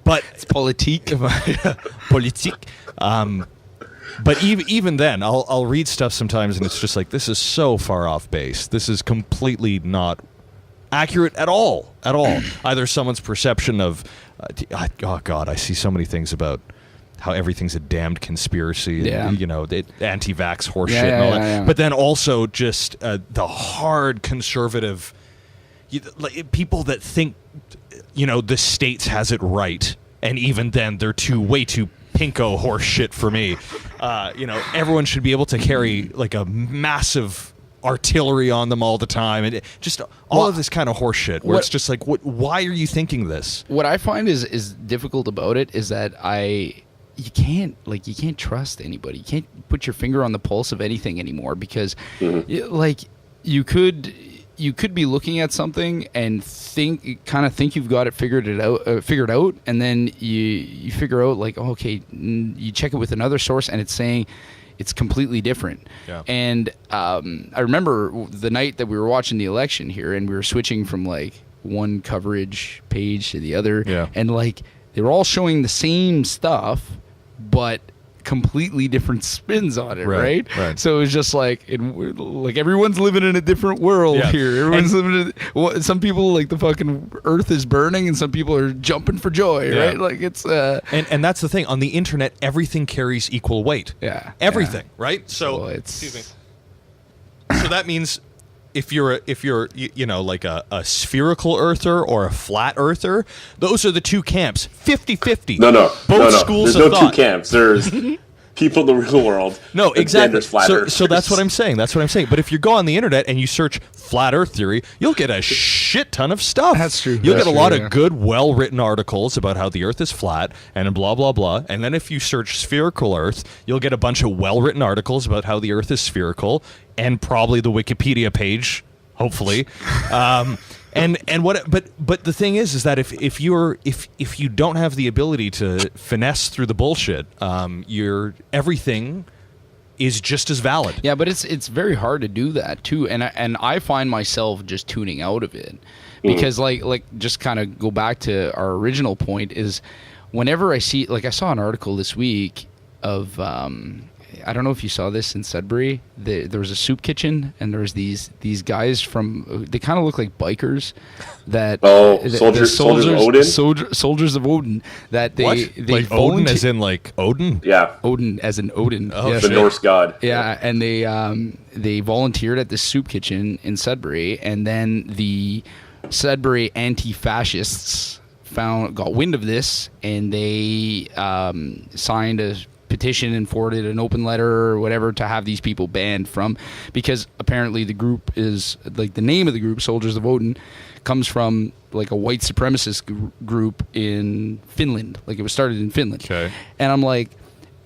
but it's politique. Politique. But even then, I'll read stuff sometimes and it's just like, this is so far off base. This is completely not accurate at all. Either someone's perception of oh god, I see so many things about how everything's a damned conspiracy, and, you know, the anti-vax horseshit and all that. Yeah. But then also just the hard conservative people that think, you know, the States has it right, and even then they're way too pinko horse shit for me. You know, everyone should be able to carry like a massive artillery on them all the time, and just all of this kind of horse shit where it's just like, why are you thinking this? What I find is difficult about it is that you can't trust anybody. You can't put your finger on the pulse of anything anymore, because you could be looking at something and think you've got it figured out, and then you figure out like, okay, you check it with another source and it's saying it's completely different. Yeah. And I remember the night that we were watching the election here, and we were switching from like one coverage page to the other, and like they were all showing the same stuff, but completely different spins on it, right? So it was just like, everyone's living in a different world here. Everyone's living in some people, like, the fucking earth is burning, and some people are jumping for joy, right? Like, it's and that's the thing, on the internet everything carries equal weight. Everything, right? So excuse me. So that means if you're you know, like a spherical earther or a flat earther, those are the two camps, 50-50. No. Both schools There's of no thought. two camps. There's people in the real world. No, exactly. So that's what I'm saying. But if you go on the internet and you search flat earth theory, you'll get a shit ton of stuff. That's true. You'll get a lot of good, well-written articles about how the earth is flat and blah, blah, blah. And then if you search spherical earth, you'll get a bunch of well-written articles about how the earth is spherical, and probably the Wikipedia page hopefully. And what? But the thing is that if you don't have the ability to finesse through the bullshit, your everything is just as valid. Yeah, but it's very hard to do that too, and I find myself just tuning out of it because like just kind of go back to our original point is whenever I see, like I saw an article this week of I don't know if you saw this in Sudbury. There was a soup kitchen, and there's these guys from. They kind of look like bikers. That soldiers of Odin. Soldiers of Odin. That they like Odin as in like Odin. Yeah, Odin as in Odin. Oh, the Norse god. Yeah, and they volunteered at this soup kitchen in Sudbury, and then the Sudbury anti-fascists got wind of this, and they signed a petition and forwarded an open letter or whatever to have these people banned from, because apparently the group is like the name of the group, Soldiers of Odin, comes from like a white supremacist group in Finland. Like it was started in Finland. Okay. And I'm like,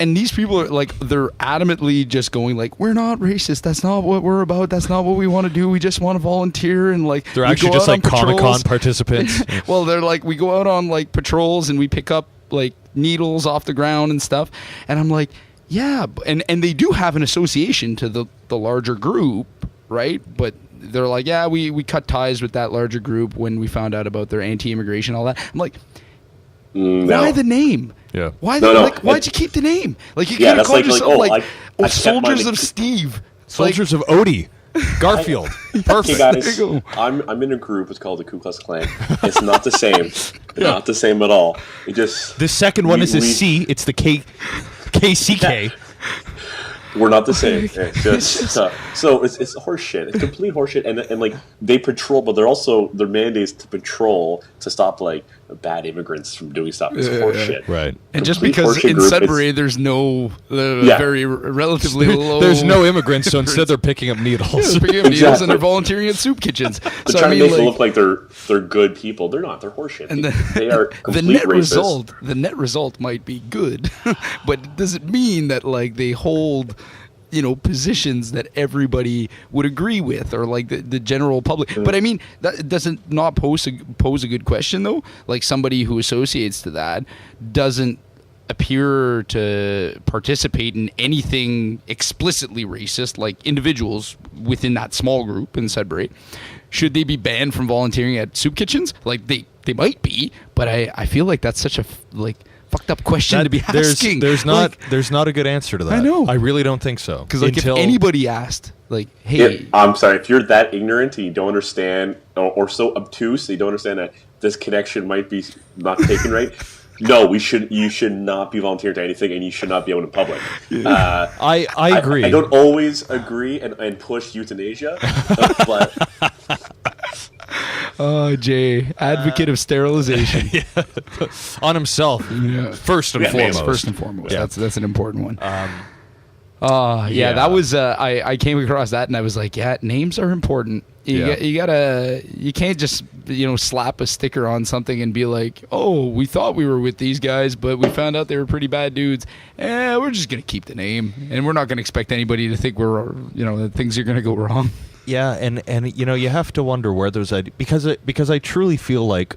and these people are like, they're adamantly just going like, we're not racist. That's not what we're about. That's not what we want to do. We just want to volunteer. And like, they're actually just like Comic-Con participants. Well, they're like, we go out on like patrols and we pick up like needles off the ground and stuff. And I'm like, yeah. And they do have an association to the larger group, right? But they're like, yeah, we cut ties with that larger group when we found out about their anti-immigration, all that. I'm like, why the name? Yeah. Why'd you keep the name? Like you could have called yourself Soldiers of Steve. Soldiers of Odie. Garfield. Perfect. Hey guys, I'm in a group. It's called the Ku Klux Klan. It's not the same. Not the same at all. It just the second one is a C. It's the KCK. We're not the same. It's just so it's horseshit. It's complete horseshit. And like they patrol, but their mandate is to patrol to stop like bad immigrants from doing stuff. It's horseshit. Right. And just because in Sudbury there's no very relatively low, there's no immigrants, so instead they're picking up needles. They're picking up needles and they're volunteering at soup kitchens. They're trying to make it look like they're good people. They're not. They're horseshit. And they are complete racists. The net result might be good, but does it mean that like they hold positions that everybody would agree with, or like the general public? But I mean, that doesn't not pose a good question though. Like somebody who associates to that doesn't appear to participate in anything explicitly racist, like individuals within that small group in Sudbury. Should they be banned from volunteering at soup kitchens? Like they might be, but I feel like that's such a fucked up question to be asking. There's not a good answer to that. I know. I really don't think so. Because like if anybody asked, like, hey, I'm sorry, if you're that ignorant and you don't understand, or so obtuse that you don't understand that this connection might be not taken right. No, you should not be volunteering to anything, and you should not be out in public. I agree. I don't always agree and push euthanasia, but. Oh, Jay, advocate of sterilization. Yeah. On himself, first and foremost. First and foremost. Yeah. That's an important one. That was I came across that and I was like, yeah, names are important. You can't just slap a sticker on something and be like, oh, we thought we were with these guys, but we found out they were pretty bad dudes. We're just gonna keep the name, and we're not gonna expect anybody to think we're that things are gonna go wrong. Yeah, and you have to wonder where those ideas, because I truly feel like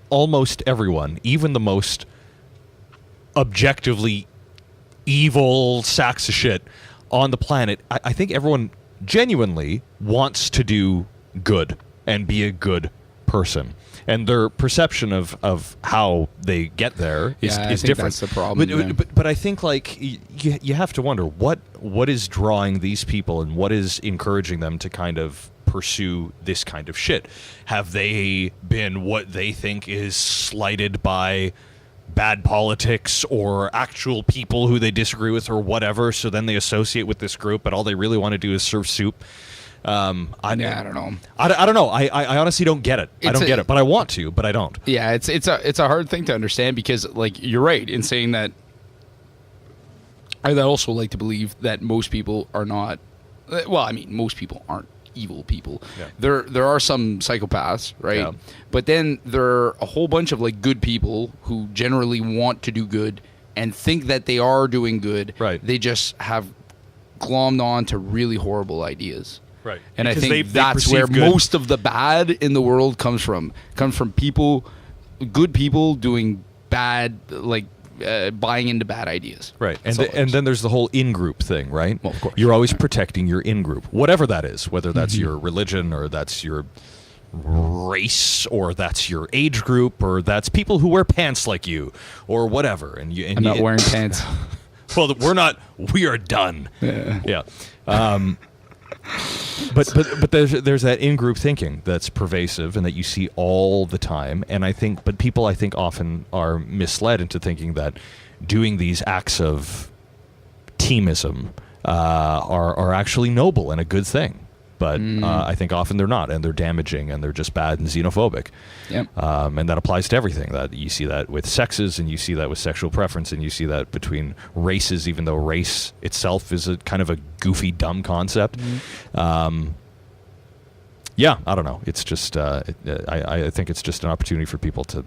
almost everyone, even the most objectively evil sacks of shit on the planet, I think everyone genuinely wants to do good and be a good person. And their perception of how they get there is different. That's the problem. But I think like you have to wonder what is drawing these people and what is encouraging them to kind of pursue this kind of shit. Have they been what they think is slighted by bad politics or actual people who they disagree with or whatever, so then they associate with this group, but all they really want to do is serve soup? I don't know. I don't know. I honestly don't get it. I don't get it, but I want to, but I don't. Yeah, it's a hard thing to understand because, like, you're right in saying that. I'd also like to believe that most people are not. Well, I mean, most people aren't evil people. Yeah. There are some psychopaths, right? Yeah. But then there are a whole bunch of like good people who generally want to do good and think that they are doing good. Right. They just have glommed on to really horrible ideas. Right. And Because I think they that's perceive where good. most of the bad in the world comes from. Comes from people, good people doing bad, like buying into bad ideas. Right. That's And all it is. then there's the whole in-group thing, right? Well, of course. You're always protecting your in-group, whatever that is, whether that's Mm-hmm. your religion or that's your race or that's your age group or that's people who wear pants like you or whatever. And I'm not wearing pants. Well, we are done. Yeah. But there's that in-group thinking that's pervasive and that you see all the time. And people I think often are misled into thinking that doing these acts of teamism are actually noble and a good thing. But I think often they're not, and they're damaging, and they're just bad and xenophobic. Yep. And that applies to everything. That you see that with sexes, and you see that with sexual preference, and you see that between races, even though race itself is a kind of a goofy, dumb concept. Yeah, I don't know. It's just I think it's just an opportunity for people to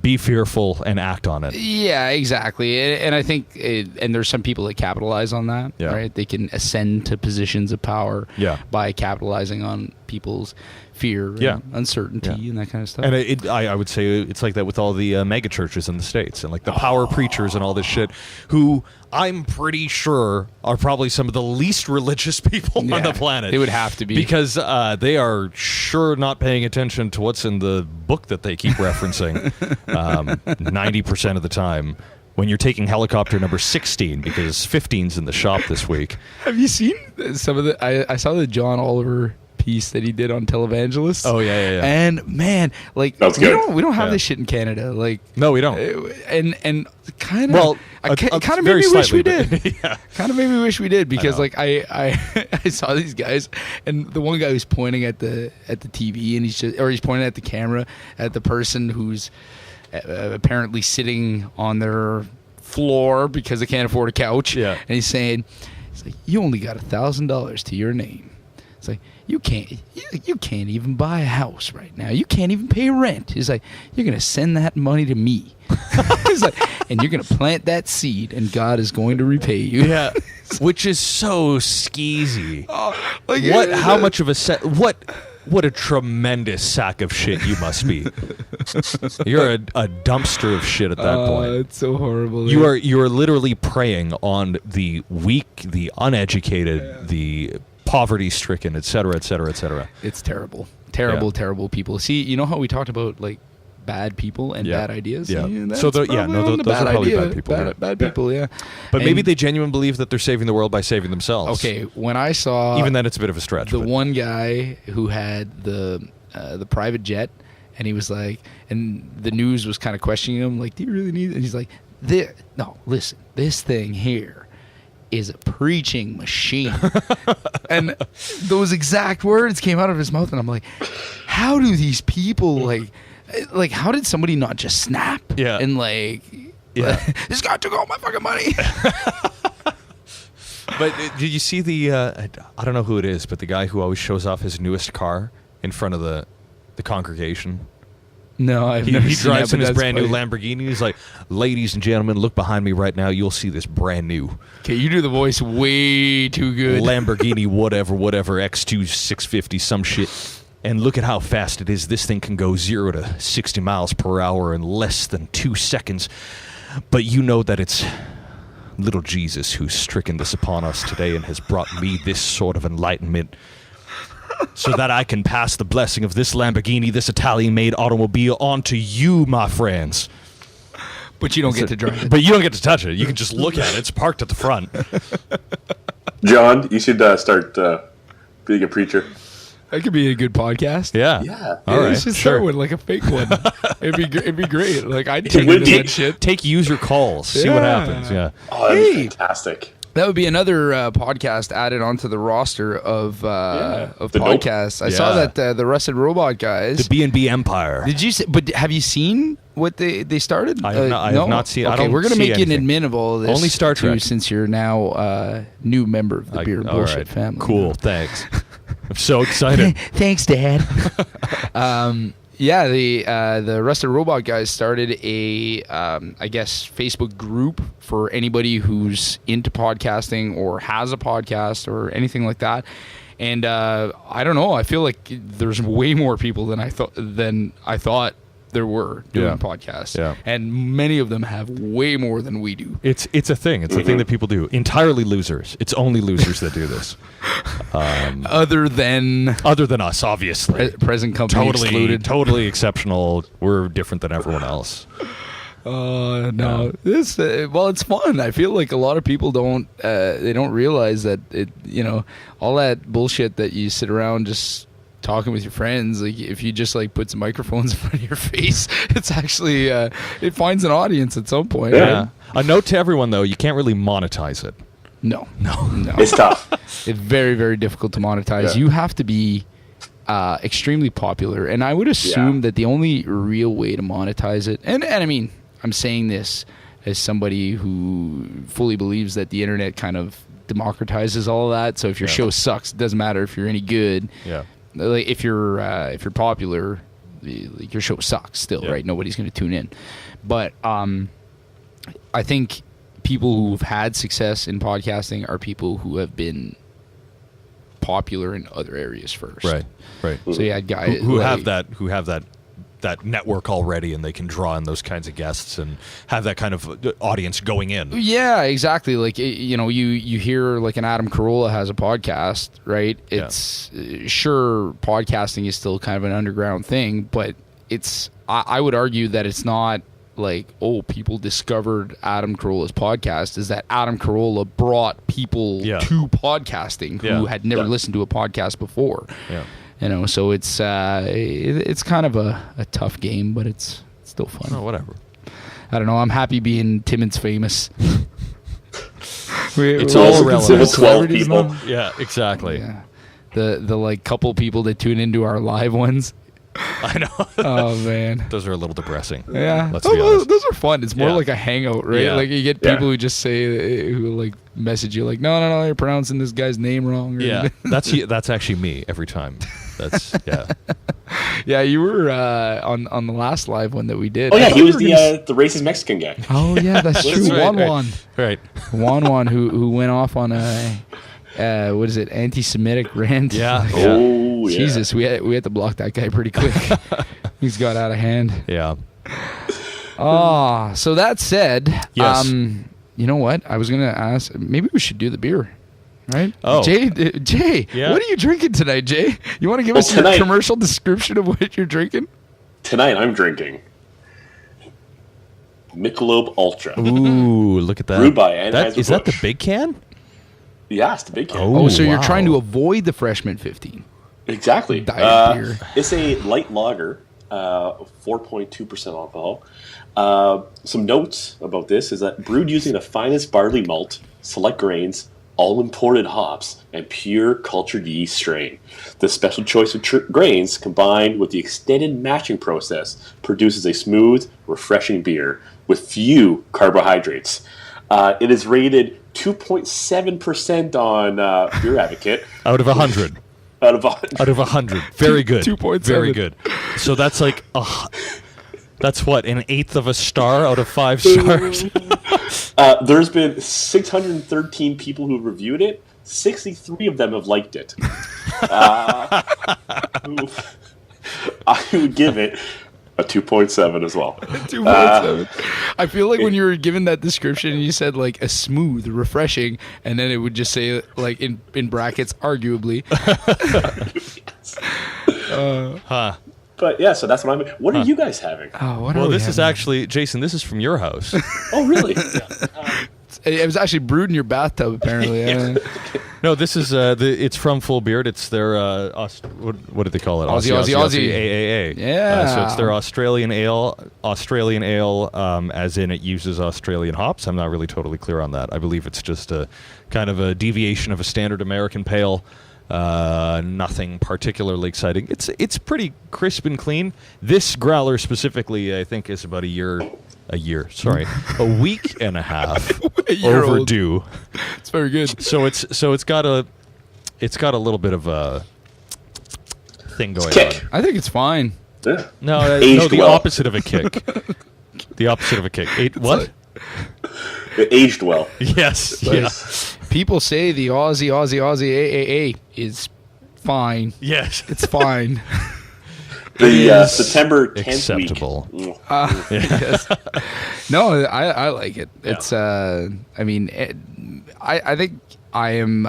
be fearful and act on it. Yeah, exactly. And I think, and there's some people that capitalize on that, right? They can ascend to positions of power by capitalizing on people's fear and uncertainty and that kind of stuff. And I would say it's like that with all the mega churches in the States and like the power preachers and all this shit, who I'm pretty sure are probably some of the least religious people on the planet. They would have to be. Because they are sure not paying attention to what's in the book that they keep referencing 90% of the time. When you're taking helicopter number 16 because 15's in the shop this week. Have you seen some of the... I saw the John Oliver piece that he did on televangelists. Oh yeah. And man, like That's we good. don't have this shit in Canada. Like no, we don't. And kind of kind of made me wish we did. Kind of made me wish we did because like I saw these guys and the one guy who's pointing at the TV and he's pointing at the camera at the person who's apparently sitting on their floor because they can't afford a couch. Yeah. And he's saying, it's like, you only got $1,000 to your name. It's like, you can't even buy a house right now. You can't even pay rent. He's like, you're gonna send that money to me. He's like, and you're gonna plant that seed, and God is going to repay you. Yeah, which is so skeezy. Like, How much of a what a tremendous sack of shit you must be. You're a dumpster of shit at that point. It's so horrible. You are literally preying on the weak, the uneducated, the poverty-stricken, et cetera, et cetera, et cetera. It's terrible. Terrible people. See, you know how we talked about like bad people and bad ideas? Yeah. That's So those are probably probably bad people. Bad people, yeah. But maybe And- they genuinely believe that they're saving the world by saving themselves. Okay, when I saw Even then, it's a bit of a stretch. the but- one guy who had the private jet, and he was like, and the news was kind of questioning him, like, do you really need it? And he's like, no, listen, this thing here is a preaching machine. And those exact words came out of his mouth, and I'm like, how do these people like how did somebody not just snap? Yeah. And like, this guy took all my fucking money. But did you see the? I don't know who it is, but the guy who always shows off his newest car in front of the congregation. No, He drives in his brand new Lamborghini. He's like, "Ladies and gentlemen, look behind me right now. You'll see this brand new Okay, you do the voice way too good. Lamborghini, whatever, X2 650, some shit. And look at how fast it is. This thing can go 0 to 60 miles per hour in less than 2 seconds. But you know that it's little Jesus who's stricken this upon us today and has brought me this sort of enlightenment so that I can pass the blessing of this Lamborghini, this Italian-made automobile, on to you, my friends." But you don't get to drive it. But you don't get to touch it. You can just look at it. It's parked at the front. John, you should start being a preacher. That could be a good podcast. Yeah. All right. Let's just sure. start with like a fake one. It'd be great. Like I'd tune into that shit. Take user calls. See what Yeah. happens. Yeah. Oh, that'd be fantastic. That would be another podcast added onto the roster of The podcasts. I saw Yeah. that the Rusted Robot guys. The B&B Empire. Did you? But have you seen what they started? I have not seen. Okay, I don't we're gonna see make you an anything. admin of all of this. Only Star too, Trek. since you're now a new member of the Beard All Bullshit right. family. Cool. Thanks. I'm so excited. Thanks, Dad. Yeah, the Rusted Robot guys started a, I guess, Facebook group for anybody who's into podcasting or has a podcast or anything like that. And I don't know. I feel like there's way more people than I thought there were doing podcasts. Yeah. And many of them have way more than we do. It's a thing. It's a thing that people do. Entirely losers. It's only losers that do this. Other than us, obviously. Present company excluded. Totally exceptional. We're different than everyone else. No. This well, it's fun. I feel like a lot of people don't realize that all that bullshit that you sit around just talking with your friends, like if you just like put some microphones in front of your face, it's actually it finds an audience at some point. Yeah. Right? A note to everyone though, you can't really monetize it. No. It's tough. It's very, very difficult to monetize. You have to be extremely popular, and I would assume that the only real way to monetize it, and I mean, I'm saying this as somebody who fully believes that the internet kind of democratizes all of that. So if your show sucks, it doesn't matter if you're any good. Yeah. Like if you're popular, like your show sucks still, right? Nobody's going to tune in. But I think people who've had success in podcasting are people who have been popular in other areas first. Right. So yeah, guys who have that network already, and they can draw in those kinds of guests and have that kind of audience going in. Yeah, exactly. Like you hear like an Adam Carolla has a podcast, right? It's sure podcasting is still kind of an underground thing, but I would argue that it's not like, people discovered Adam Carolla's podcast. Is that Adam Carolla brought people to podcasting who had never listened to a podcast before. Yeah. So it's kind of a tough game, but it's still fun. Oh, whatever. I don't know. I'm happy being Timmins famous. It's all relevant. 12 people. Yeah, exactly. Yeah. The like couple people that tune into our live ones. I know. Oh man, those are a little depressing. Yeah, let's be honest. Those are fun. It's more like a hangout, right? Yeah. Like you get people who just say, who like message you like, no, you're pronouncing this guy's name wrong. Yeah, that's actually me every time. That's Yeah, you were on the last live one that we did. Oh yeah, he was the racist Mexican guy. Oh yeah, that's true. Juan. Right. Juan who went off on a what is it, anti-Semitic rant. Yeah. Oh yeah. Jesus, we had to block that guy pretty quick. He's got out of hand. Yeah. So that said, yes. You know what? I was gonna ask. Maybe we should do the beer, right? Oh, Jay, yeah. What are you drinking tonight, Jay? You want to give us your commercial description of what you're drinking? Tonight, I'm drinking Michelob Ultra. Ooh, look at that! Brewed by Anheuser-Busch. Is that the big can? Yeah, it's the big can. Oh, so you're trying to avoid the freshman 15? Exactly. Diet beer. It's a light lager, 4.2% alcohol. Some notes about this is that brewed using the finest barley malt, select grains, all imported hops, and pure cultured yeast strain. The special choice of grains combined with the extended matching process produces a smooth, refreshing beer with few carbohydrates. It is rated 2.7% on Beer Advocate. Out of 100. Out of 100. Out of 100. Very good. 2.7. Very good. So that's like, that's what, an eighth of a star out of 5 stars? There's been 613 people who reviewed it. 63 of them have liked it. I would give it a 2.7 as well. 2.7. I feel like when you were given that description and you said like a smooth, refreshing, and then it would just say like in brackets, arguably. But yeah, so that's what I'm. What are you guys having? This is actually, Jason, this is from your house. Oh, really? It was actually brewed in your bathtub, apparently. Yeah. No, this is it's from Full Beard. It's their what do they call it? Aussie AAA. Yeah. So it's their Australian ale. As in it uses Australian hops. I'm not really totally clear on that. I believe it's just a kind of a deviation of a standard American pale. Nothing particularly exciting. It's pretty crisp and clean. This growler specifically, I think, is about a week and a half overdue. Old. It's very good. So it's got a little bit of a thing going Kick. on. I think it's fine. Yeah. No, Aged the well. opposite of a kick. The opposite of a kick. What? It aged well. Yes. But Yeah. people say the Aussie AAA is fine. Yes. It's fine. The September 10th acceptable. week. Yes. No, I like it. Yeah. It's I mean, I think I am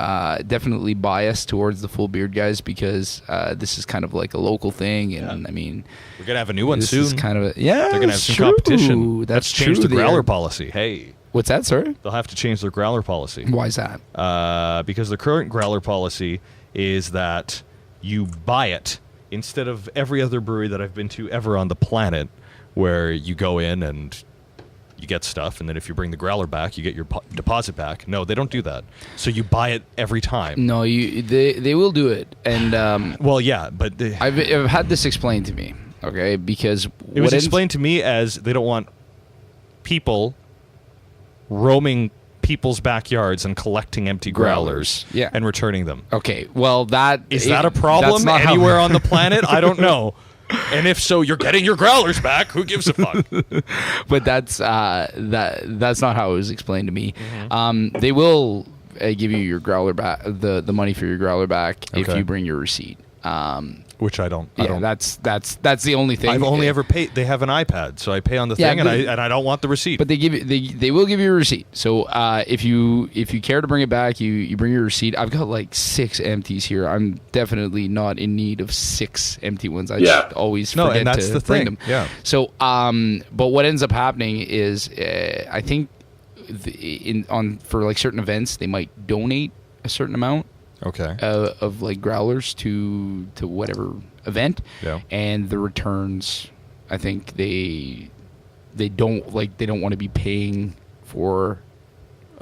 definitely biased towards the full beard guys because this is kind of like a local thing, and I mean, We're gonna have a new one this soon. is kind of a, They're gonna have some true. competition. That's Let's change true. the growler policy. Hey, What's that, sir? they'll have to change their growler policy. Why is that? Because the current growler policy is that you buy it instead of every other brewery that I've been to ever on the planet, where you go in and you get stuff, and then if you bring the growler back, you get your deposit back. No, they don't do that. So you buy it every time. No, they will do it, and Well, yeah, but I've had this explained to me. Okay, because it was explained to me as they don't want people roaming people's backyards and collecting empty growlers, Yeah. and returning them. Okay, well that Is that a problem that's not anywhere how, on the planet? I don't know. And if so, you're getting your growlers back. Who gives a fuck? but that's not how it was explained to me. Mm-hmm. They will give you your growler back, the money for your growler back if Okay. you bring your receipt. Which I don't. Yeah, that's the only thing. I've only ever paid. They have an iPad, so I pay on the Yeah, thing, but- and I don't want the receipt. But they will give you a receipt. So if you care to bring it back, you bring your receipt. I've got like 6 empties here. I'm definitely not in need of 6 empty ones. I just always No, forget and that's to the bring thing. them. Yeah. So but what ends up happening is I think for like certain events they might donate a certain amount Okay. of like growlers to whatever event, Yeah. and the returns, I think they don't want to be paying for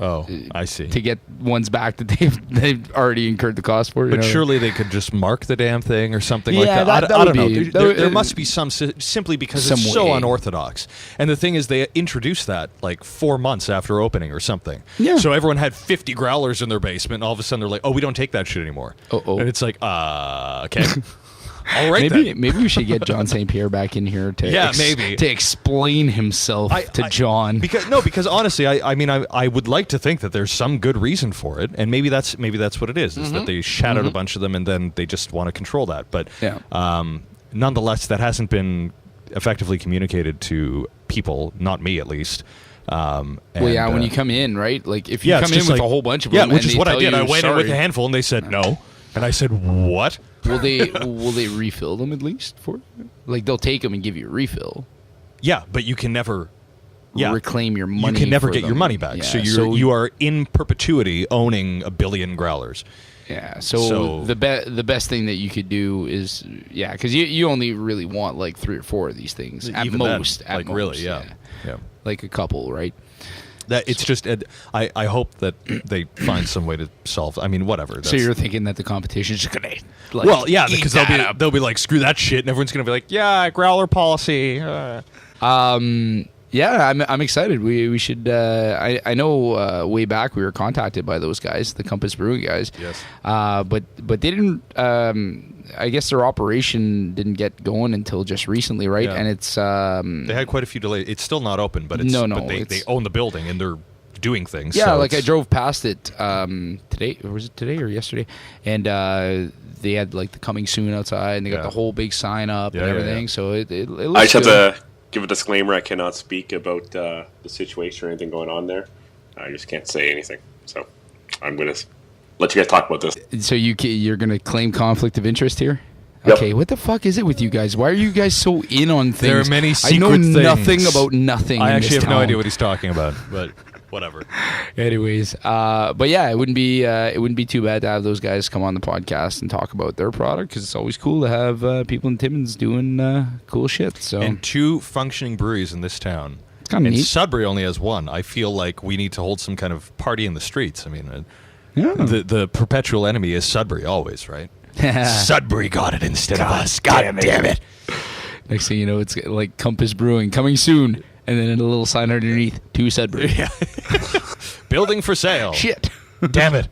Oh, I see. to get ones back that they've already incurred the cost for. But surely they could just mark the damn thing or something Yeah, like that. that I would don't be- know. that would- There must be some simply because some it's so way. unorthodox. And the thing is, they introduced that like 4 months after opening or something. Yeah. So everyone had 50 growlers in their basement, and all of a sudden they're like, "Oh, we don't take that shit anymore." Uh-oh. And it's like, okay. All right, then. Maybe we should get John St. Pierre back in here to maybe. to explain himself to John. Because honestly, I mean, I would like to think that there's some good reason for it, and maybe that's what it is that they shat out a bunch of them, and then they just want to control that. But nonetheless, that hasn't been effectively communicated to people, not me at least. Well, yeah, when you come in, right? Like if you come it's in just with like- a whole bunch of yeah, them, which and is they what I tell did. you, I went in with a "Sorry." handful, and they said no, and I said, "What?" Will they refill them at least for you? Like they'll take them and give you a refill. Yeah, but you can never Reclaim your money. You can never for get them. your money back. Yeah, So you are in perpetuity owning 1 billion growlers. Yeah. So the best thing that you could do is because you only really want like 3 or 4 of these things at Even most. then, At most, really, yeah. Like a couple, right? That it's just I hope that they find some way to solve. I mean, whatever. So you're thinking that the competition is just gonna because they'll be like, screw that shit, and everyone's gonna be like, yeah, growler policy. Yeah, I'm excited. We should. I know way back we were contacted by those guys, the Compass Brewing guys. Yes. But they didn't. I guess their operation didn't get going until just recently, right? Yeah. And it's. They had quite a few delays. It's still not open, but they own the building and they're doing things. Yeah, so like I drove past it today, or was it today or yesterday? And they had like the coming soon outside, and they got the whole big sign up and everything. Yeah. So it looks I just have good. to give a disclaimer. I cannot speak about the situation or anything going on there. I just can't say anything. So I'm going to let you guys talk about this. So you're going to claim conflict of interest here? Yep. Okay, what the fuck is it with you guys? Why are you guys so in on things? There are many I know secret nothing things. about nothing. I in actually this have no town. idea what he's talking about, but whatever. Anyways, but yeah, it wouldn't be too bad to have those guys come on the podcast and talk about their product, because it's always cool to have people in Timmins doing cool shit. So And 2 functioning breweries in this town. it's kind of And neat. Sudbury only has 1. I feel like we need to hold some kind of party in the streets. I mean, Yeah. the perpetual enemy is Sudbury always, right? Sudbury got it instead of us. God damn it. Next thing you know, it's like Compass Brewing coming soon, and then a little sign underneath to Sudbury. Yeah. Building for sale. Shit. Damn it.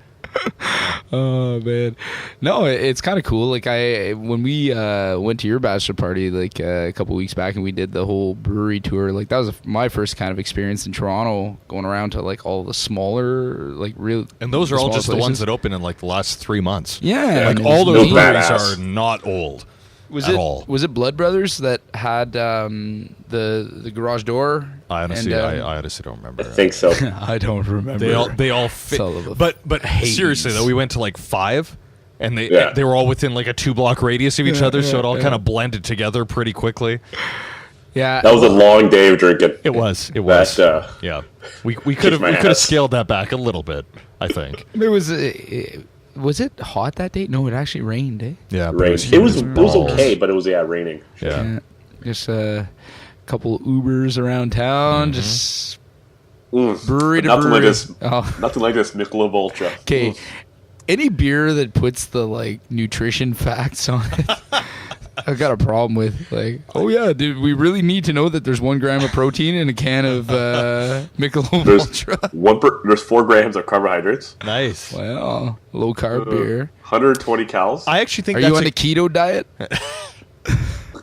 Oh man, no, it's kind of cool. Like when we went to your bachelor party like a couple weeks back, and we did the whole brewery tour. Like that was my first kind of experience in Toronto, going around to like all the smaller, like real. And those are all just places. the ones that opened in like the last 3 months. Yeah, like and all those breweries badass. are not old. Was it it Blood Brothers that had the garage door? I honestly don't remember. I think so. I don't remember. They all fit. But seriously though, we went to like 5, and they were all within like a 2-block radius of each other, so it all kind of blended together pretty quickly. Yeah, that was a long day of drinking. It was. Yeah, we could have scaled that back a little bit, I think. Was it hot that day? No, it actually rained, eh? Yeah, it was okay, but it was raining. Yeah. Just a couple Ubers around town, just brewery to nothing brewery. Nothing like this Michelob Ultra. Okay, any beer that puts the like nutrition facts on it, I've got a problem with. Like, oh yeah, dude, we really need to know that there's 1 gram of protein in a can of Michelob Ultra. There's 4 grams of carbohydrates. Nice. Well, low carb beer. 120 calories. I actually think. Are you on the keto diet?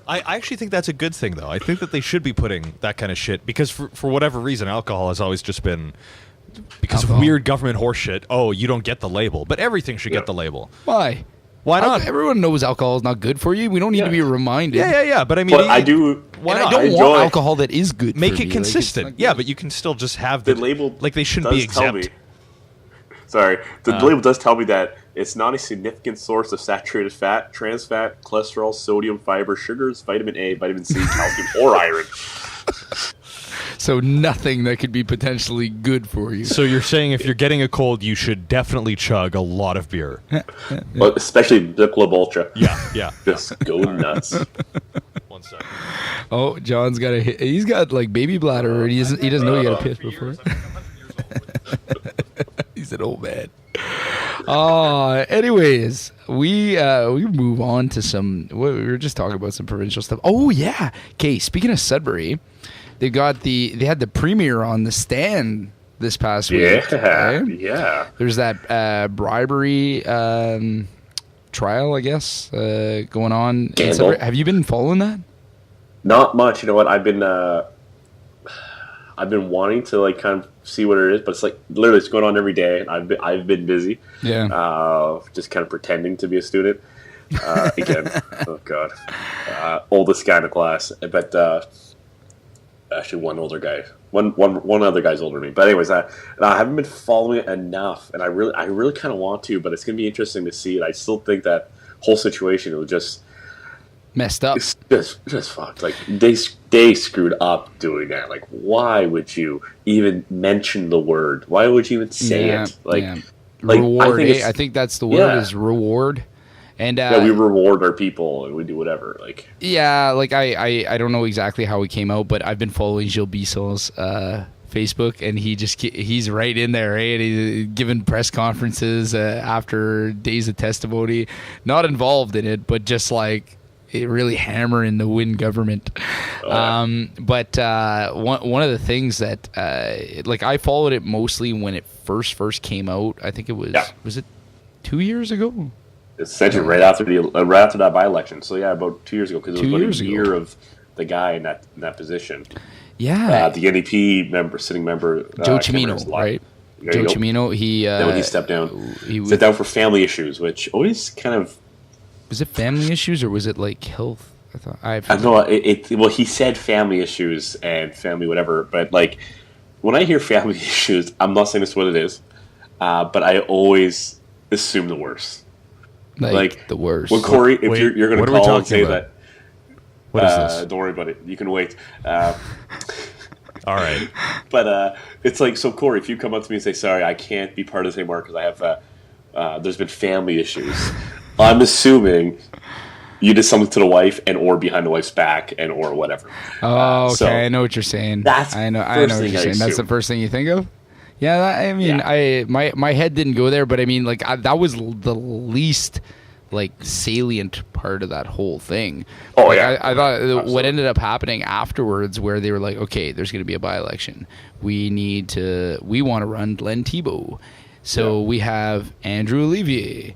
I actually think that's a good thing, though. I think that they should be putting that kind of shit, because for whatever reason, alcohol has always just been, because of weird government horseshit. Oh, you don't get the label, but everything should get the label. Why? Why not? Everyone knows alcohol is not good for you. We don't need to be reminded. Yeah. But I mean, I do. Why not? I don't want alcohol that is good. Make for it me. consistent. Like, but you can still just have the label. Like they shouldn't be exempt. The label does tell me that it's not a significant source of saturated fat, trans fat, cholesterol, sodium, fiber, sugars, vitamin A, vitamin C, calcium, or iron. So nothing that could be potentially good for you. So you're saying if you're getting a cold, you should definitely chug a lot of beer. Well, especially Michelob Ultra. Yeah. Just go nuts. 1 second. Oh, John's got he's got like baby bladder. He doesn't know you got to piss before. He's an old man. Anyways, we move on to some. We were just talking about some provincial stuff. Oh yeah. Okay. Speaking of Sudbury, they had the premier on the stand this past week. Yeah. There's that bribery trial, I guess, going on. In Sudbury. Have you been following that? Not much. You know what? I've been wanting to like kind of see what it is, but it's like literally it's going on every day. I've been busy. Yeah. Just kind of pretending to be a student. Again, oh god, oldest guy in the class, but actually one other guy's older than me. But anyways, I haven't been following it enough, and I really kind of want to, but it's gonna be interesting to see it. I still think that whole situation was just messed up. It's just fucked. Like they screwed up doing that. Like, why would you even mention the word? Why would you even say it? Like reward. I think that's the word is reward. And we reward our people and we do whatever. Like I don't know exactly how he came out, but I've been following Gilles Bisson's Facebook, and he's right in there, right? He's giving press conferences after days of testimony, not involved in it, but just like really hammering the Wynne government. But one of the things that I followed it mostly when it first came out. I think it was it 2 years ago? Essentially right after that by-election. So about 2 years ago, because it was about a year of the guy in that position. Yeah. The NDP sitting member Joe Cimino, right? Joe Cimino. When he stepped down, he stepped down for family issues, which always kind of. Was it family issues or was it like health? I know well, he said family issues and family whatever, but like when I hear family issues, I'm not saying this is what it is, but I always assume the worst. Like the worst. Well, Corey, if you're going to call and say about? What is this? Don't worry about it. You can wait. All right. But it's like, so Corey, if you come up to me and say, sorry, I can't be part of this anymore because I have, there's been family issues. I'm assuming you did something to the wife or behind the wife's back or whatever. Oh, okay. So I know what you're saying. I know what you're saying. That's the first thing you think of? Yeah, my head didn't go there, but I mean, that was the least salient part of that whole thing. Oh, I thought absolutely. What ended up happening afterwards, where they were like, okay, there's going to be a by-election. We want to run Glenn Thibault. So we have Andrew Olivier,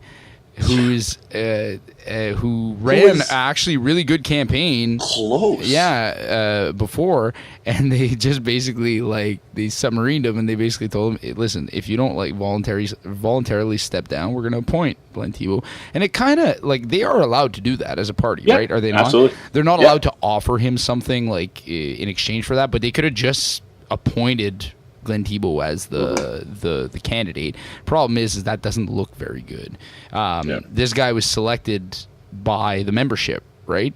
who's who ran actually really good campaign. Close. Yeah, before, and they just basically they submarined him, and they basically told him, hey, listen, if you don't voluntarily step down, we're going to appoint Glenn Thibault. And it kind of they are allowed to do that as a party, right? Are they not? Absolutely. They're not allowed to offer him something in exchange for that, but they could have just appointed Glenn Thibault as the candidate. Problem is that doesn't look very good. This guy was selected by the membership, right?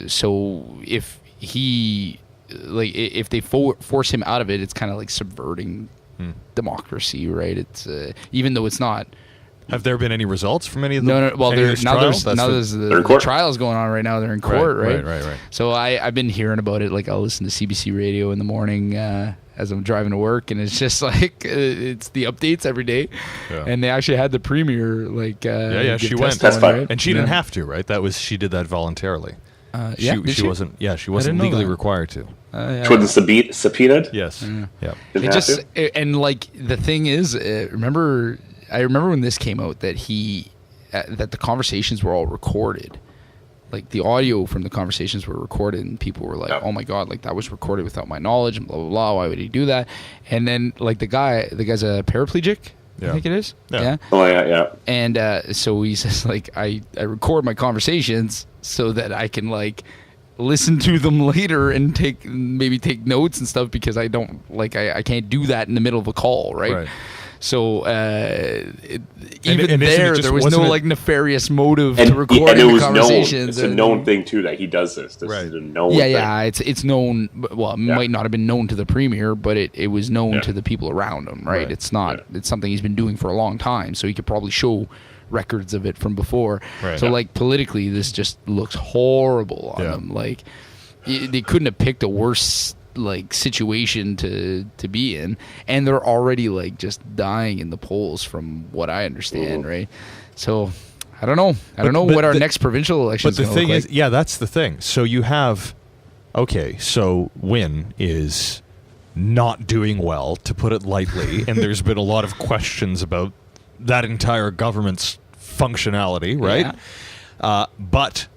So if he if they force him out of it, it's kind of like subverting democracy, right? It's even though it's not. Have there been any results from any of the? No. Well, there's the trials going on right now. They're in court, right? Right. So I've been hearing about it. I'll listen to CBC radio in the morning as I'm driving to work, and it's just it's the updates every day. Yeah. And they actually had the premier she went. That's fine. Right? And she didn't have to, right? She did that voluntarily. She wasn't. Yeah, she wasn't legally required to. She wasn't subpoenaed. Yes. Yeah. The thing is, I remember when this came out that that the conversations were all recorded. The audio from the conversations were recorded, and people were like, "Oh my god, that was recorded without my knowledge," and blah blah blah. Why would he do that? And then the guy's a paraplegic. I think it is. Yeah. Oh yeah. And so he says I record my conversations so that I can listen to them later and take notes and stuff, because I don't I can't do that in the middle of a call, right? So there was no nefarious motive to recording the conversations. It's a known thing too that he does this. This is a known thing. Yeah. It's known. Well, it might not have been known to the premier, but it was known to the people around him, right? It's not. It's something he's been doing for a long time, so he could probably show records of it from before. Right. So politically, this just looks horrible on them. They couldn't have picked a worse situation to be in, and they're already just dying in the polls from what I understand, right? So I don't know what our next provincial election is going to look like. But the thing is, that's the thing. So you have, so Wynne is not doing well, to put it lightly, and there's been a lot of questions about that entire government's functionality, right? But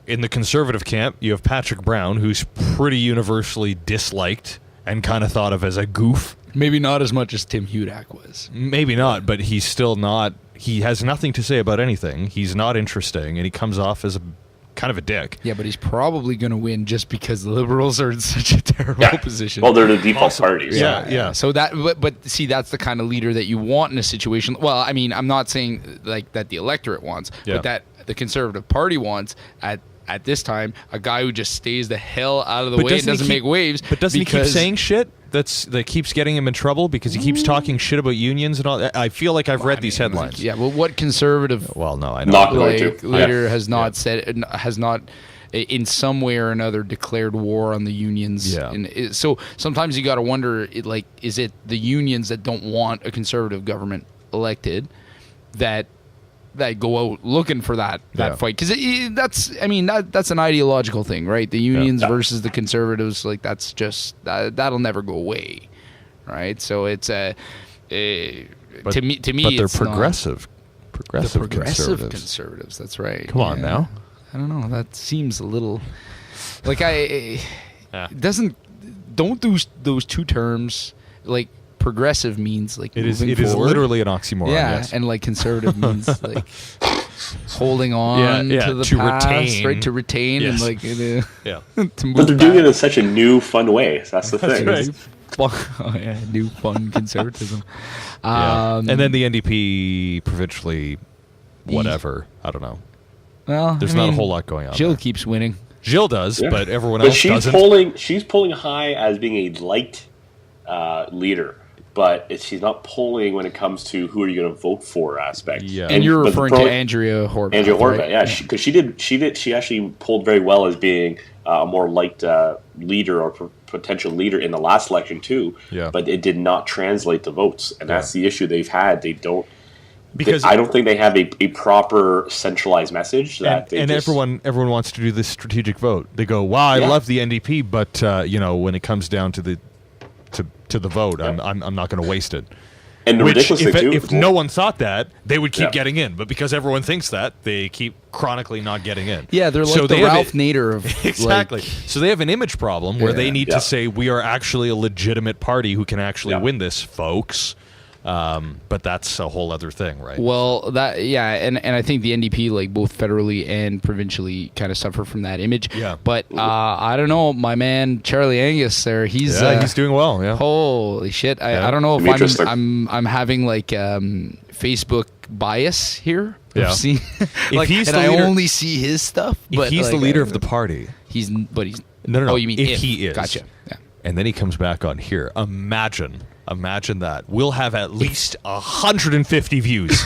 in the Conservative camp, you have Patrick Brown, who's pretty universally disliked and kind of thought of as a goof. Maybe not as much as Tim Hudak was. Maybe not, but he's still not. He has nothing to say about anything. He's not interesting, and he comes off as kind of a dick. Yeah, but he's probably going to win just because the Liberals are in such a terrible position. Well, they're the default party. Yeah. So but see, that's the kind of leader that you want in a situation. Well, I mean, I'm not saying that the electorate wants, but that the Conservative Party wants at this time, a guy who just stays the hell out of the way and doesn't make waves. But doesn't he keep saying shit that keeps getting him in trouble because he keeps talking shit about unions and all that? I feel like I've read these headlines. What Conservative I know. Not leader has not said, has not in some way or another declared war on the unions. And so sometimes you got to wonder, is it the unions that don't want a Conservative government elected that go out looking for that fight? Because that's an ideological thing, right? The unions versus the Conservatives, that's just that'll never go away, right? So it's to me, but they're progressive conservatives. That's right. Come on now. I don't know. That seems a little don't do those two terms progressive means it is literally an oxymoron. Yes. And conservative means holding on to the past, retain, right? To retain yes. and to move. But they're doing it in such a new, fun way. So that's the thing. Right. New fun conservatism. And then the NDP provincially, whatever. I don't know. Well, there's not a whole lot going on. Jill keeps winning. Jill does, but everyone else doesn't. She's polling high as being a light leader. But she's not polling when it comes to who are you going to vote for aspect. Yeah, and you're referring to Andrea Horvath. Andrea Horvath, right? Because she actually polled very well as being a more liked leader or potential leader in the last election too. Yeah. But it did not translate to votes, and that's the issue they've had. They don't. Because I don't think they have a proper centralized message. Everyone wants to do this strategic vote. They go, "Wow, I love the NDP, but when it comes down to the vote, I'm not going to waste it." And the ridiculous thing too, if no one thought that, they would keep Yeah. getting in. But because everyone thinks that, they keep chronically not getting in. Yeah, they're like So the they have Ralph Nader of exactly. like, So they have an image problem where they need Yeah. to say we are actually a legitimate party who can actually win this, folks. But that's a whole other thing, right? well, and I think the NDP, like both federally and provincially, kind of suffer from that image. Yeah. But I don't know, my man Charlie Angus there, he's doing well. Yeah. holy shit. Yeah. I don't know Interesting. if I'm having like Facebook bias here. Yeah. Of seeing, like, he's and the I leader- only see his stuff. But If he's like, the leader of the party, he's no. Oh, you mean if he is? Gotcha. Yeah. And then he comes back on here. Imagine that. We'll have at least 150 views.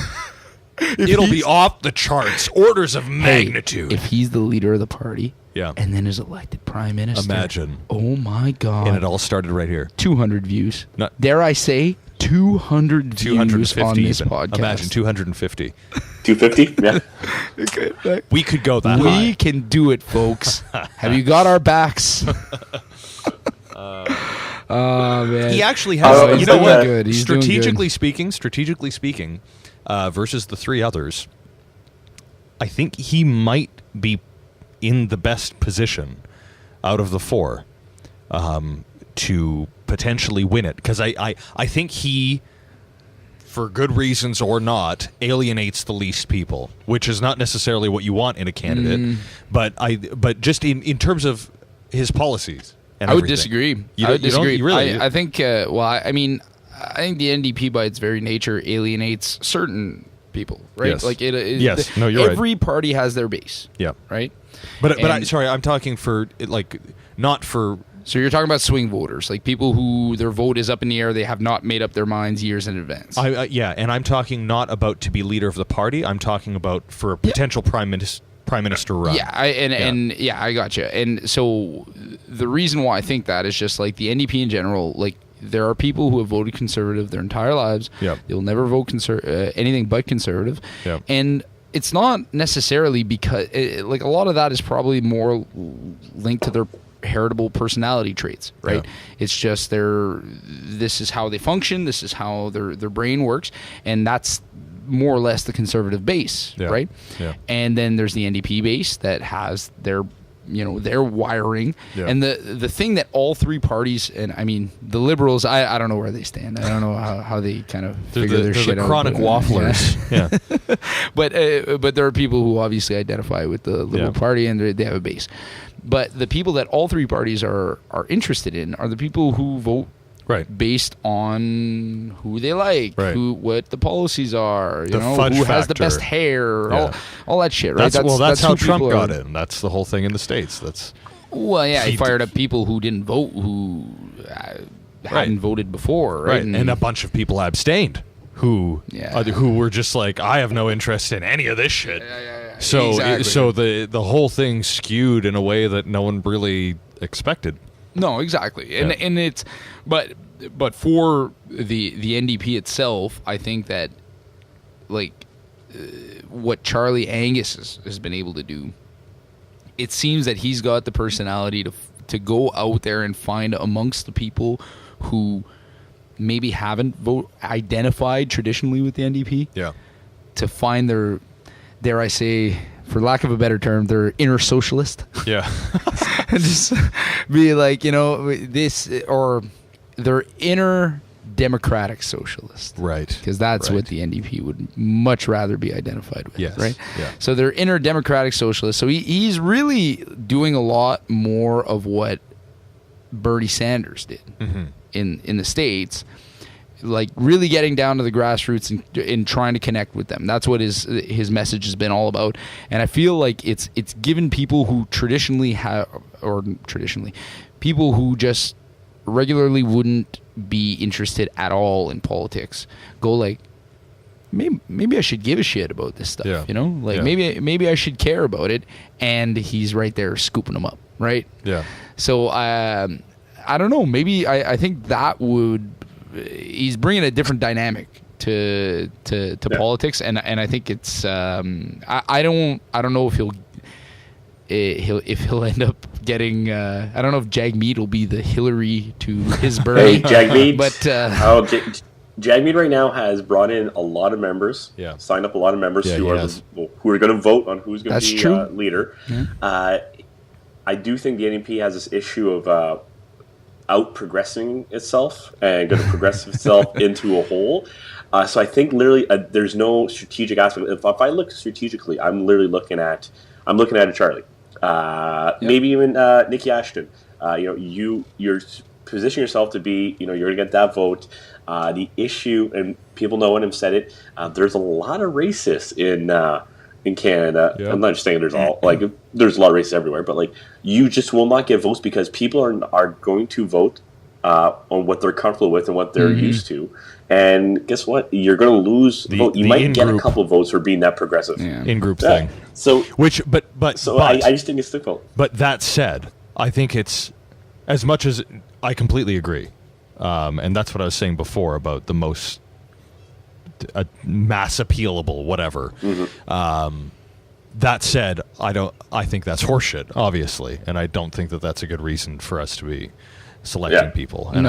It'll be off the charts, orders of magnitude. If he's the leader of the party, Yeah. and then is elected prime minister, Imagine. Oh my God! And it all started right here. 200 views. Not- Dare I say 200 views 250 on this even. podcast? Imagine 250. 250. Yeah. We could go that We high. can do it, folks. Have you got our backs? Oh man, He actually has. Oh, you he's know doing what? good. He's doing Strategically speaking, versus the three others, I think he might be in the best position out of the four to potentially win it, because I think he, for good reasons or not, alienates the least people, which is not necessarily what you want in a candidate. But just in terms of his policies. And I would everything. disagree. You I would don't- you don't- disagree. you really- I think. I mean, I think the NDP by its very nature alienates certain people, right? Yes. Like Yes. No, you're right. every party has their base, Yeah. right? But And- I'm talking for like not for So you're talking about swing voters, like people who their vote is up in the air, they have not made up their minds years in advance. and I'm talking not about to be leader of the party. I'm talking about for a potential prime minister run. Yeah, I gotcha. And so the reason why I think that is just like the NDP in general, like there are people who have voted conservative their entire lives. Yep. They'll never vote anything but conservative. Yep. And it's not necessarily because like a lot of that is probably more linked to their heritable personality traits, right? Yeah. It's just this is how they function, this is how their brain works, and that's more or less the conservative base, Yeah. right? Yeah. And then there's the NDP base that has their wiring. Yeah. And the thing that all three parties, and I mean the Liberals, I don't know where they stand. I don't know how they kind of figure their shit the out. chronic but, wafflers. Yeah. but there are people who obviously identify with the Liberal Yeah. Party and they have a base. But the people that all three parties are interested in are the people who vote Right. based on who they like, Right. what the policies are, The who fudge has the factor. best hair, Yeah. all that shit, right? That's how who Trump people got are- in. That's the whole thing in the States. That's Well, yeah, he He fired up people who didn't vote, who hadn't Right. voted before, right? And a bunch of people abstained who Yeah. who were just like, I have no interest in any of this shit. So Exactly. so the whole thing skewed in a way that no one really expected. No, exactly, and Yeah. and it's but for the NDP itself, I think that like what Charlie Angus has been able to do, it seems that he's got the personality to go out there and find amongst the people who maybe haven't identified traditionally with the NDP, Yeah. to find their, dare I say, for lack of a better term, their inner socialist. Yeah. And just be like, this, or their inner democratic socialist. Right. Because that's Right. what the NDP would much rather be identified with. Yes. Right? Yeah. So they're inner democratic socialist. So he's really doing a lot more of what Bernie Sanders did in the States. Like really getting down to the grassroots and trying to connect with them. That's what his message has been all about. And I feel like it's given people who people who just regularly wouldn't be interested at all in politics go like, maybe I should give a shit about this stuff. Yeah. Like Yeah. maybe I should care about it. And he's right there scooping them up, right? Yeah. So I don't know. Maybe I think that would. He's bringing a different dynamic to politics, and I think it's. I don't know if he'll end up getting. I don't know if Jagmeet will be the Hillary to his Bernie. Hey, Jagmeet. But Jagmeet right now has brought in a lot of members, signed up a lot of members who are going to vote on who's going to be leader. Yeah. I do think the NDP has this issue of out-progressing itself and going to progress itself into a hole. So I think literally there's no strategic aspect. If I look strategically, I'm literally looking at a Charlie, maybe even Nikki Ashton. You're positioning yourself to be, you're going to get that vote. The issue, and people know and have said it, there's a lot of racists in Canada. Yep. I'm not just saying there's there's a lot of racists everywhere, but you just will not get votes because people are going to vote on what they're comfortable with and what they're used to. And guess what? You're going to lose vote. You might get a couple of votes for being that progressive. Yeah. In-group thing. So, I just think it's stick vote. But that said, I think it's, as much as I completely agree, and that's what I was saying before about the most mass appealable, whatever. Mm-hmm. That said, I think that's horseshit, obviously, and I don't think that that's a good reason for us to be selecting people. And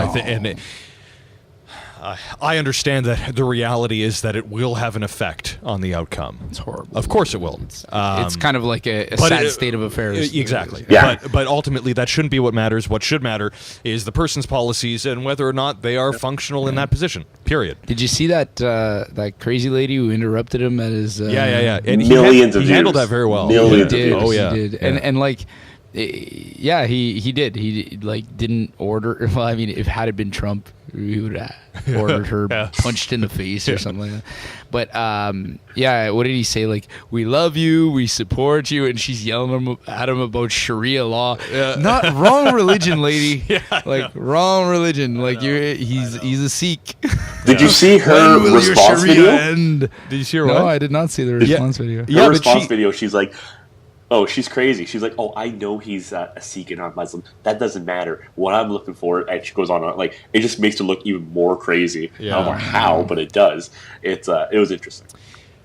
I understand that the reality is that it will have an effect on the outcome. It's horrible. Of course it will. It's kind of like a sad state of affairs. Exactly. Yeah. But ultimately, that shouldn't be what matters. What should matter is the person's policies and whether or not they are functional in that position, period. Did you see that crazy lady who interrupted him at his... And millions of views. He handled that very well. Millions of views. Oh, yeah. He did. And he did. He didn't order... Well, I mean, if had it been Trump, he would have ordered her punched in the face or something like that. But what did he say? We love you, we support you, and she's yelling at him about Sharia law. Not wrong religion, lady. Wrong religion. He's a Sikh. Did you see her response video? Did you see her? No, I did not see the response video. Her response video. She's like, oh, she's crazy. She's like, oh, I know he's a Sikh and not Muslim. That doesn't matter. What I'm looking for, and she goes on, it just makes her look even more crazy. Yeah. I don't know how, but it does. It was interesting.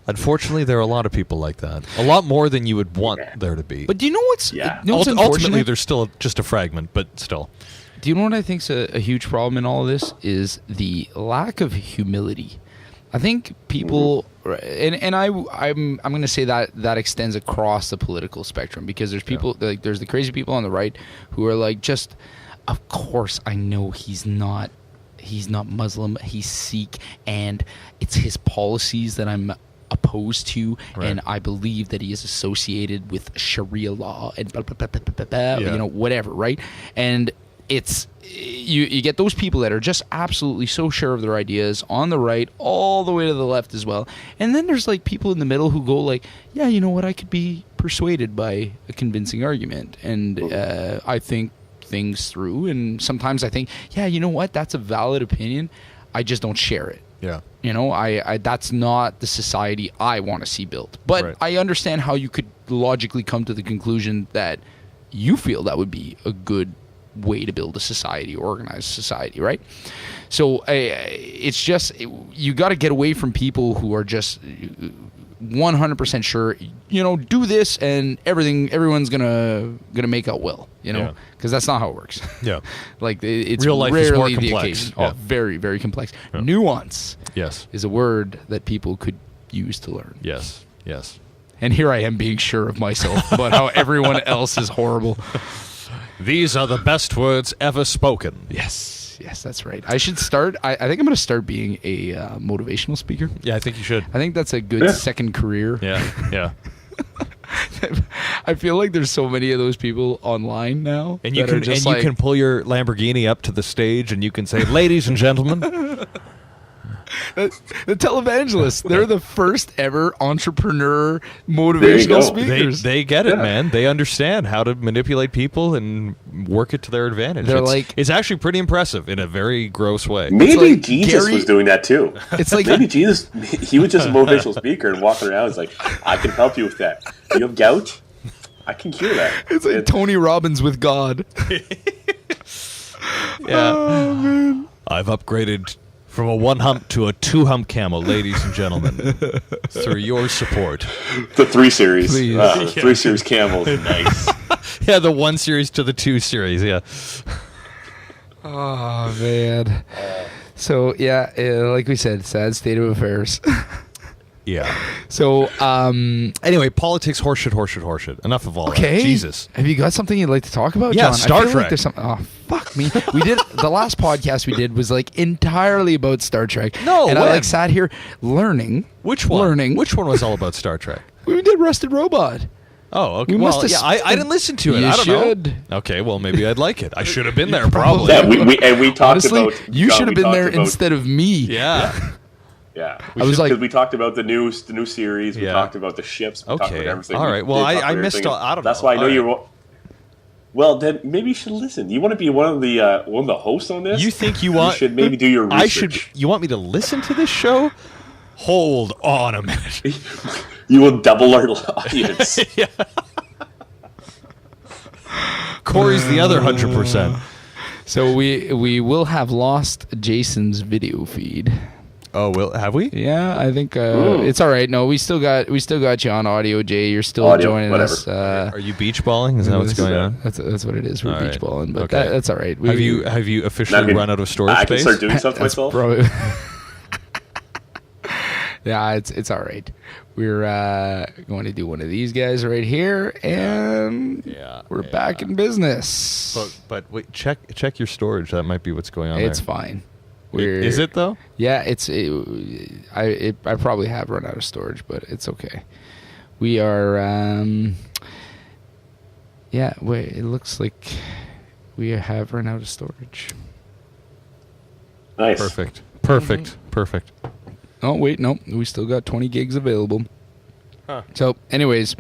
Unfortunately, there are a lot of people like that. A lot more than you would want there to be. But do you know what's... Ultimately, there's still just a fragment, but still. Do you know what I think's a huge problem in all of this? Is the lack of humility. I think people, and I'm going to say that extends across the political spectrum, because there's people there's the crazy people on the right who are just, of course I know he's not Muslim, he's Sikh, and it's his policies that I'm opposed to, and I believe that he is associated with Sharia law and blah, blah, blah, blah, blah, blah, whatever, right? And it's you get those people that are just absolutely so sure of their ideas on the right, all the way to the left as well. And then there's people in the middle who go yeah, you know what, I could be persuaded by a convincing argument, and I think things through. And sometimes I think, yeah, you know what, that's a valid opinion. I just don't share it. Yeah. I that's not the society I want to see built. But I understand how you could logically come to the conclusion that you feel that would be a good way to build a society, organize society, right? So it's just, you got to get away from people who are just 100% sure, do this and everyone's gonna make out well, because that's not how it works. Yeah. It's real life is more complex. Very, very complex. Yeah. Nuance is a word that people could use to learn. Yes. And here I am being sure of myself about how everyone else is horrible. These are the best words ever spoken. Yes, that's right. I should start. I think I'm going to start being a motivational speaker. Yeah, I think you should. I think that's a good second career. Yeah. I feel like there's so many of those people online now. And you can pull your Lamborghini up to the stage and you can say, "Ladies and gentlemen." The televangelists, they're the first ever entrepreneur motivational speakers. They get it, man. They understand how to manipulate people and work it to their advantage. It's actually pretty impressive in a very gross way. Maybe Jesus was doing that too. It's maybe Jesus, he was just a motivational speaker and walking around. He's like, I can help you with that. You have gout? I can cure that. It's like Tony Robbins with God. Yeah. Oh, man. I've upgraded from a 1-hump to a 2-hump camel, ladies and gentlemen, through your support. The 3 Series. 3 Series camels. Nice. Yeah, the 1 Series to the 2 Series, yeah. Oh, man. So yeah, like we said, sad state of affairs. Yeah. So anyway, politics, horseshit. Enough of all okay. that. Jesus. Have you got something you'd like to talk about, Yeah, John? Star I feel Trek. Like there's something. Oh, fuck me. We did the last podcast we did was like entirely about Star Trek. No, and when? I like sat here learning. Which one? Learning. Which one was all about Star Trek? We did Rusted Robot. Oh, okay. We Well, must yeah, have I didn't listen to it. You I don't should. know. Okay, well, maybe I'd like it. I should have been there, probably. Yeah, we talked Honestly, about. you John, should have we been there talked about- instead of me. Yeah. Yeah, I was like, because we talked about the new series. We Yeah. talked about the ships. We talked Okay. about everything. All right. Well, We did talk I about missed everything. all. I don't That's know. why I know All you're. Well, then maybe you should listen. You want to be one of the hosts on this? You think you want? You should maybe do your research. I should. You want me to listen to this show? Hold on a minute. You will double our audience. Yeah. Corey's the other 100%. so we will have lost Jason's video feed. Oh, well, have we? Yeah, I think it's all right. No, we still got you on audio, Jay. You're still Audio, joining whatever. us. Are you beach balling? Is that what's going on? That's what it is. We're All beach right. balling, but Okay. that's all right. Have you officially run out of storage I can space? start doing stuff to myself. Probably. Yeah, it's all right. We're going to do one of these guys right here, and we're back in business. But wait, check your storage. That might be what's going on. It's there. fine. Is it though? Yeah, I probably have run out of storage, but it's okay. We are. Yeah, wait. It looks like we have run out of storage. Nice. Perfect. Oh wait, no, we still got 20 gigs available. Huh. So, anyways,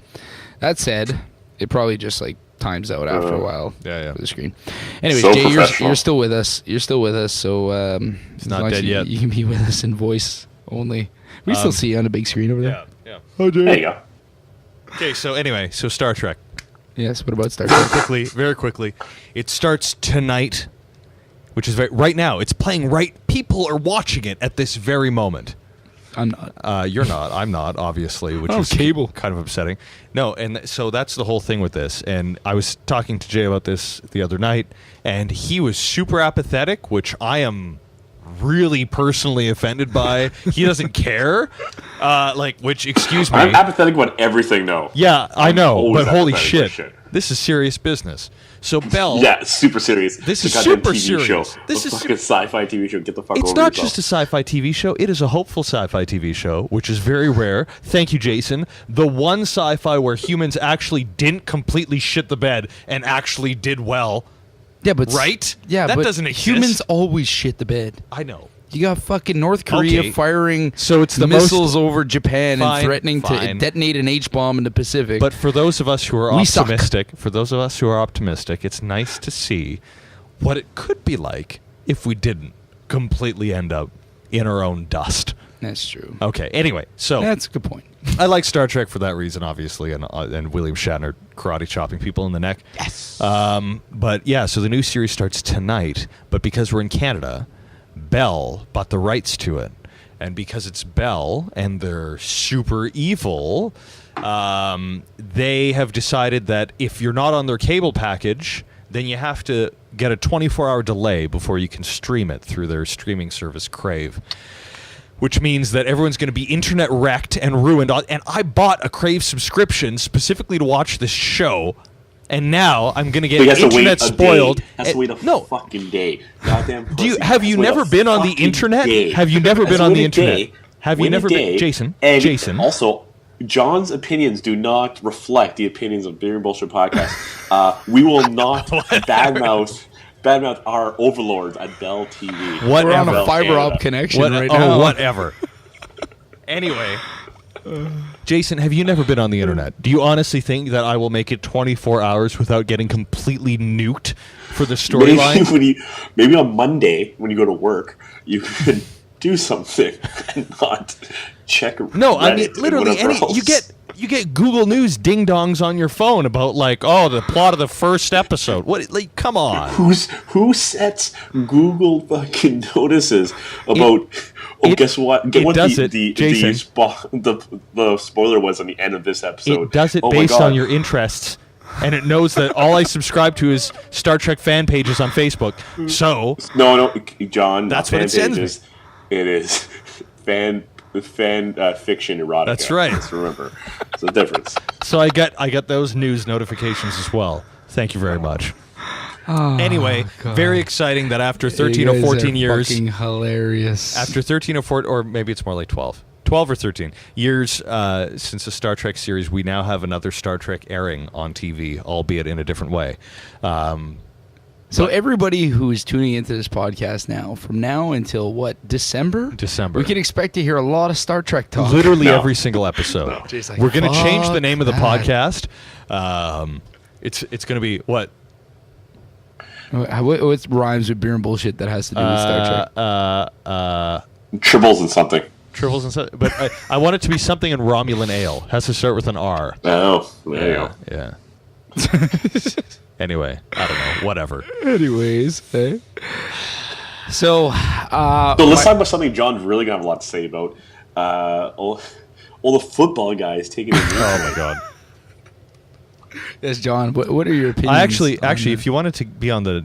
that said, it probably just like times out after a while. Yeah. For the screen. Anyways, So Jay, professional. you're still with us. So He's as not long as dead you, yet. You can be with us in voice only. We still see you on a big screen over there. Yeah. Oh, Jay. There you go. Okay, so anyway, Star Trek. Yes. What about Star Trek? Very quickly. It starts tonight, which is right now. It's playing right. People are watching it at this very moment. I'm not. You're not. I'm not, obviously, which Oh, is cable. kind of upsetting. No, and so that's the whole thing with this. And I was talking to Jay about this the other night, and he was super apathetic, which I am really personally offended by. He doesn't care. Which, excuse me. I'm apathetic about everything, though. Yeah, I know, always but holy apathetic shit. about shit. This is serious business. So Bell, Yeah, it's super serious. This It's is a goddamn super TV show. serious. This A is fucking sci-fi TV show. Get the fuck over it's yourself. not just a sci-fi TV show. It is a hopeful sci-fi TV show, which is very rare. Thank you, Jason. The one sci-fi where humans actually didn't completely shit the bed and actually did well. Yeah, but Right? Yeah, That but doesn't exist. Humans always shit the bed. I know. You got fucking North Korea Okay. firing So it's the missiles over Japan Fine, and threatening to fine. detonate an H-bomb in the Pacific. But for those of us who are We suck. optimistic, it's nice to see what it could be like if we didn't completely end up in our own dust. That's true. Okay, anyway, so That's a good point. I like Star Trek for that reason, obviously, and William Shatner karate chopping people in the neck. Yes. But yeah, so the new series starts tonight, but because we're in Canada, Bell bought the rights to it. And because it's Bell and they're super evil, they have decided that if you're not on their cable package, then you have to get a 24-hour delay before you can stream it through their streaming service, Crave. Which means that everyone's going to be internet wrecked and ruined. And I bought a Crave subscription specifically to watch this show. And now I'm going to get internet spoiled. Has to wait a fucking day. Goddamn. Have you never been on the internet? Have you never been on the internet? Have you never been, Jason? And Jason. Also, John's opinions do not reflect the opinions of Beard Bullshit Podcast. We will not badmouth our overlords at Bell TV. We're on a Bell fiber Canada. op connection right now. Oh, whatever. Anyway, Jason, have you never been on the internet? Do you honestly think that I will make it 24 hours without getting completely nuked for the storyline? Maybe on Monday when you go to work, you could do something and not check. No, I Reddit mean and literally whatever else. you get Google News ding dongs on your phone about the plot of the first episode. What? Like, come on. Who sets Google fucking notices about? Guess what? Get what Jason. the spoiler was on the end of this episode. It does it Oh my based God. on your interests. and it knows that all I subscribe to is Star Trek fan pages on Facebook. So no, John, that's what it sends me. It is fan fiction erotica. That's right. Just remember, it's a difference. So I get those news notifications as well. Thank you very much. Anyway, God. Very exciting that after 13 or 14 years, fucking hilarious. after 13 or 14, or maybe it's more like 12 or 13 years since the Star Trek series, we now have another Star Trek airing on TV, albeit in a different way. So everybody who is tuning into this podcast now, from now until what, December, December, we can expect to hear a lot of Star Trek talk. literally every single episode. Like, we're going to change the name of the that. podcast. It's going to be what? What rhymes with beer and bullshit that has to do with Star Trek? Tribbles and something. Tribbles and something. But I want it to be something in Romulan ale. Has to start with an R. Oh, there you go. Yeah. Anyway, I don't know. Whatever. Anyways, hey. So let's talk about something John's really gonna have a lot to say about. All the football guys taking. Oh my god. Yes, John. What are your opinions? Actually, if you wanted to be on the,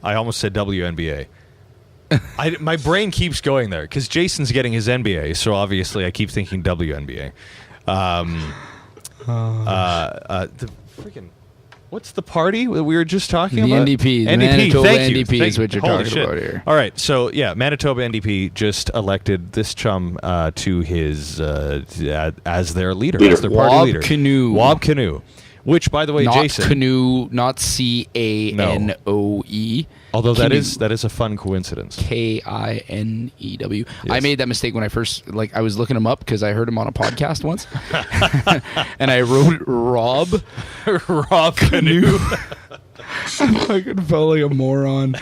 I almost said WNBA. My brain keeps going there because Jason's getting his NBA, so obviously I keep thinking WNBA. The freaking. What's the party that we were just talking about? The NDP. NDP. Manitoba Thank you. NDP is what you're Holy talking shit. about here. All right. So, yeah, Manitoba NDP just elected this chum to his as their leader, as their party leader. Wob Canoe. Which, by the way, not Jason. Canoe, not Canoe. Although Canoe. that is a fun coincidence. Kinew. Yes. I made that mistake when I first, I was looking him up because I heard him on a podcast once. And I wrote Rob Canoe. I fucking felt like a moron.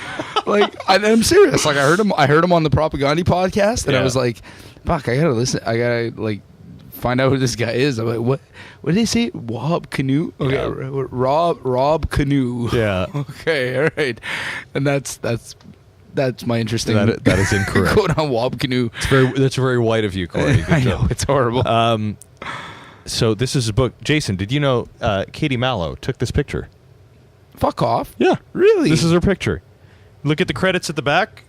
I'm serious. I heard him on the Propaganda podcast, and I was like, fuck, I gotta listen. I gotta, find out who this guy is. I'm like, what did they say? Wob Canoe? Okay, yeah. Rob Canoe. Yeah. Okay, all right. And that's my interesting. That is incorrect. Quote on Wob Canoe. That's very white of you, Corey. I know, it's horrible. So this is a book. Jason, did you know Katie Mallow took this picture? Fuck off. Yeah. Really? This is her picture. Look at the credits at the back.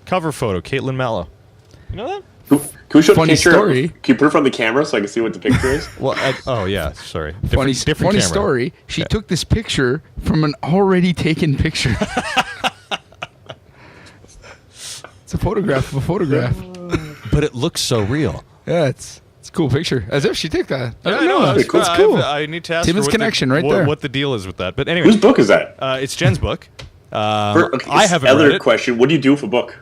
Cover photo, Caitlin Mallow. You know that? Can we show funny the picture? Story. Can you put it from the camera so I can see what the picture is? Well, oh yeah, sorry. Funny camera. story. She took this picture from an already taken picture. It's a photograph of a photograph. But it looks so real. Yeah, it's a cool picture. As if she took that. I don't know. It's cool. I need to ask Timmons her Connection right there. What the deal is with that. But anyway. Whose book is that? It's Jen's book. Okay, I haven't read it. Question. What do you do with a book?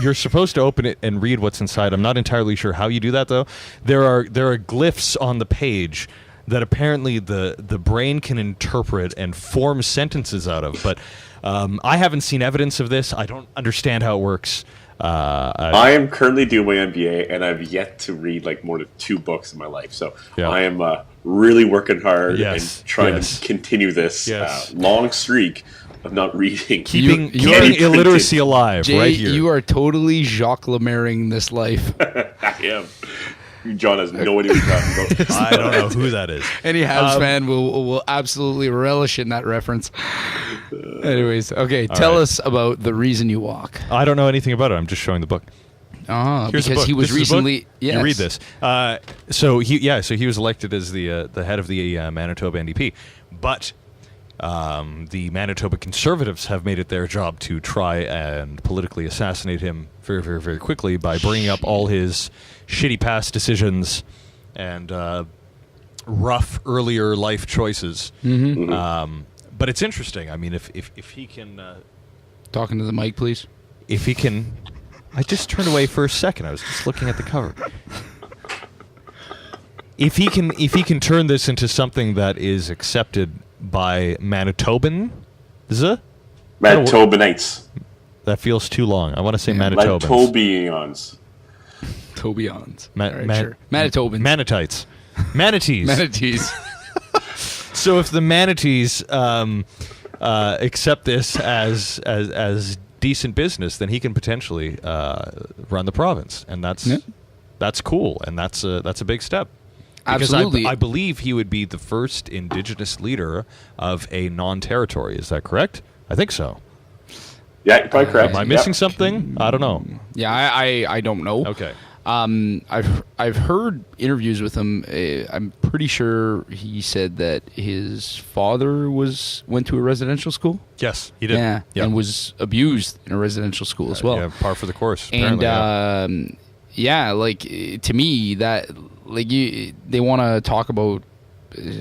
You're supposed to open it and read what's inside. I'm not entirely sure how you do that, though. There are glyphs on the page that apparently the brain can interpret and form sentences out of. But I haven't seen evidence of this. I don't understand how it works. I am currently doing my MBA, and I've yet to read more than 2 books in my life. So I am really working hard and trying to continue this long streak of not reading. Keeping illiteracy alive. Jay, right here. You are totally Jacques Lemaireing this life. I am. John has no idea what you're talking about. I don't know who that is. Any Habs fan will absolutely relish in that reference. Anyways, okay, tell us about The Reason You Walk. I don't know anything about it. I'm just showing the book. Because he was recently. Yes. You read this. So he was elected as the head of the Manitoba NDP, but the Manitoba Conservatives have made it their job to try and politically assassinate him very, very, very quickly by bringing up all his shitty past decisions and rough earlier life choices. Mm-hmm. But it's interesting. I mean, if he can... Talking to the mic, please. If he can... I just turned away for a second. I was just looking at the cover. If he can turn this into something that is accepted by Manitobans. Manitobanites. That feels too long. I want to say Manitobans. Manitobians. Tobians. Sure. Manitobans. Manitites. Manatees. Manatees. So if the manatees accept this as decent business, then he can potentially run the province, and that's cool, and that's a big step. Because Absolutely. I believe he would be the first Indigenous leader of a non-territory. Is that correct? I think so. Yeah, you're probably correct. Am I missing something? I don't know. Yeah, I don't know. Okay. I've heard interviews with him. I'm pretty sure he said that his father went to a residential school. Yes, he did. Yeah, Yep. and was abused in a residential school as well. Yeah, par for the course. And apparently, like to me that they want to talk about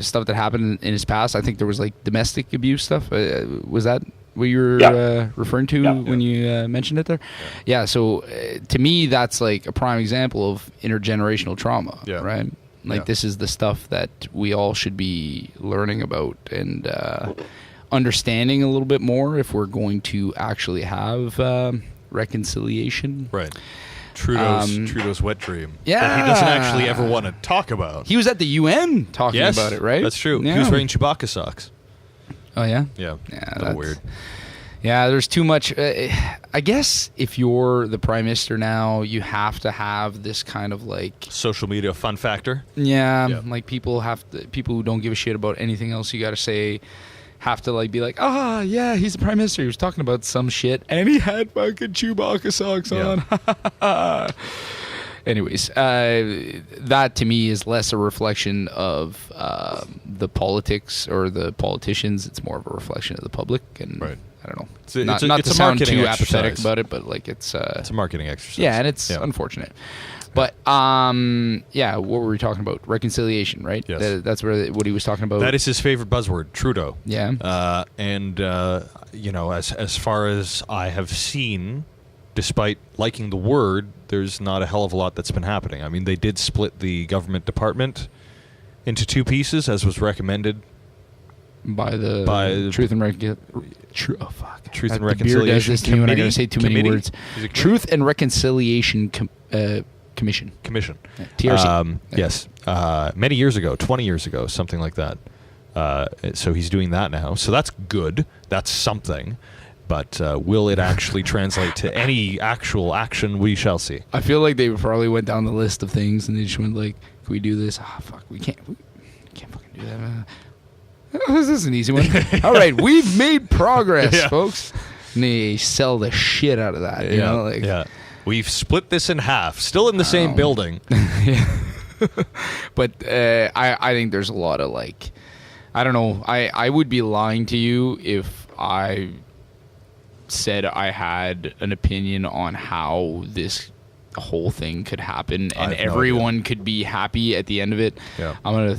stuff that happened in his past. I think there was like domestic abuse stuff. Was that what you were referring to when you mentioned it there? Yeah. So to me, that's like a prime example of intergenerational trauma. Yeah. Right. Like this is the stuff that we all should be learning about and understanding a little bit more if we're going to actually have reconciliation. Right. Trudeau's wet dream. Yeah. That he doesn't actually ever want to talk about. He was at the UN talking about it, right? That's true. Yeah. He was wearing Chewbacca socks. Oh, yeah? Yeah. Yeah, that's weird. Yeah, there's too much. I guess if you're the prime minister now, you have to have this kind of like social media fun factor. Yeah. Like people who don't give a shit about anything else you got to say have to like be like, yeah, he's the prime minister. He was talking about some shit and he had fucking Chewbacca socks on. Anyways, that to me is less a reflection of the politics or the politicians. It's more of a reflection of the public. And I don't know. Not to sound too apathetic about it, but like it's a marketing exercise. Yeah, and it's unfortunate. But what were we talking about? Reconciliation, right? Yes. That's what he was talking about. That is his favorite buzzword, Trudeau. Yeah. As far as I have seen, despite liking the word, there's not a hell of a lot that's been happening. I mean, they did split the government department into two pieces, as was recommended by the Truth and Reconciliation Beard does this to me when I gotta say too many words. Truth and Reconciliation Commission. Yeah, TRC. Yes. Many years ago, 20 years ago, something like that. So he's doing that now. So that's good. That's something. But will it actually translate to any actual action? We shall see. I feel like they probably went down the list of things and they just went like, can we do this? Fuck, we can't fucking do that. This is an easy one. All right, we've made progress, folks. And they sell the shit out of that. You know? We've split this in half. Still in the same building. But I think there's a lot of like, I don't know. I would be lying to you if I said I had an opinion on how this whole thing could happen and everyone could be happy at the end of it. I'm gonna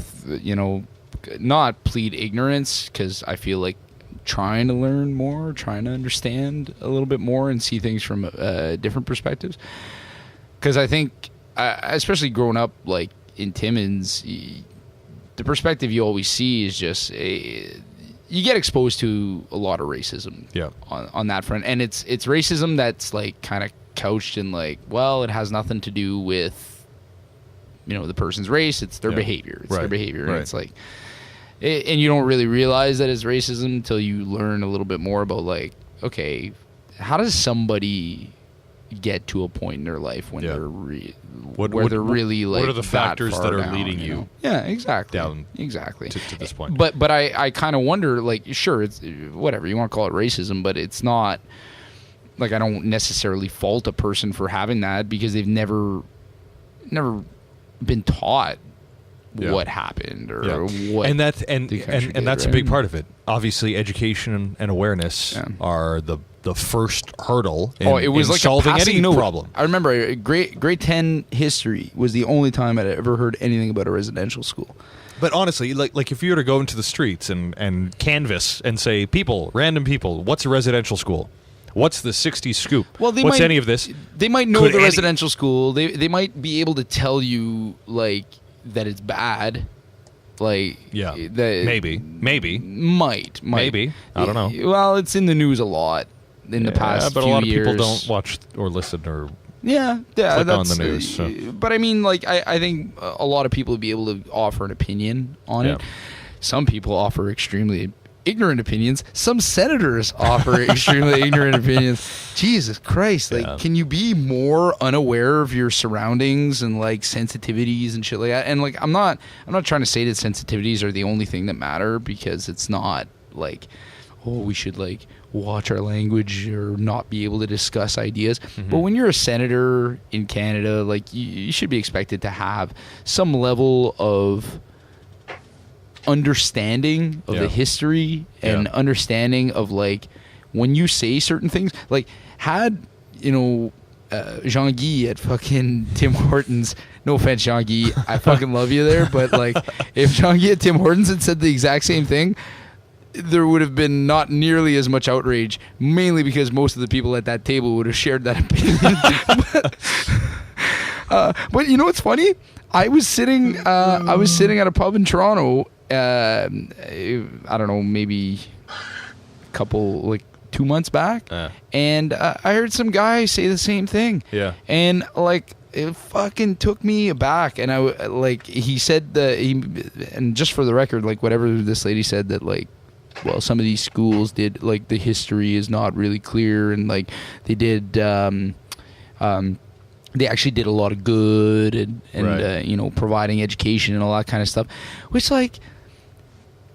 not plead ignorance, because I feel like trying to learn more, trying to understand a little bit more and see things from different perspectives, because I think especially growing up like in Timmins, the perspective you always see is just you get exposed to a lot of racism on that front. And it's racism that's like kind of couched in like, well, it has nothing to do with, the person's race. It's their behavior. It's their behavior. And it's like, and you don't really realize that it's racism until you learn a little bit more about like, okay, how does somebody get to a point in their life when they're really like, what are the factors that are leading you? Yeah, exactly. Down exactly to this point. But I kind of wonder, like, sure, it's whatever you want to call it, racism, but it's not like I don't necessarily fault a person for having that, because they've never been taught what happened or what. And that's a big part of it. Obviously, education and awareness are the first hurdle in, it was like solving any problem. I remember grade 10 history was the only time I'd ever heard anything about a residential school. But honestly, like if you were to go into the streets and canvass and say, random people, what's a residential school? What's the 60s scoop? Well, what's any of this? They might know the residential school. They might be able to tell you like that it's bad. Like maybe might I don't know. Well, it's in the news a lot in the past but few a lot of years. people don't watch or listen or click on the news. So. But I mean, like I think a lot of people would be able to offer an opinion on it. Some people offer extremely ignorant opinions. Some senators offer extremely ignorant opinions. Jesus Christ. Like, can you be more unaware of your surroundings and like sensitivities and shit like that? And like, I'm not trying to say that sensitivities are the only thing that matter, because it's not like, oh, we should like watch our language or not be able to discuss ideas. But when you're a senator in Canada, like you should be expected to have some level of understanding of the history and understanding of like when you say certain things. Like, had Jean-Guy at fucking Tim Hortons, no offense, Jean-Guy, I fucking love you there, but like if Jean-Guy at Tim Hortons had said the exact same thing, there would have been not nearly as much outrage, mainly because most of the people at that table would have shared that opinion. But you know what's funny? I was sitting at a pub in Toronto, I don't know, maybe a couple, like 2 months back, and I heard some guy say the same thing. Yeah. And like, it fucking took me aback, and he said and just for the record, like whatever this lady said, that like, well, some of these schools did, like, the history is not really clear, and like they did they actually did a lot of good, and right. Providing education and all that kind of stuff, which, like,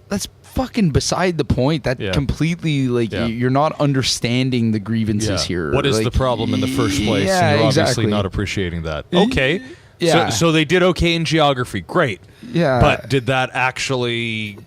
that's fucking beside the point. That completely, like, you're not understanding the grievances here. What is like, the problem in the first place? And you're obviously not appreciating that. Okay. Yeah. So they did okay in geography. Great. Yeah. But did that actually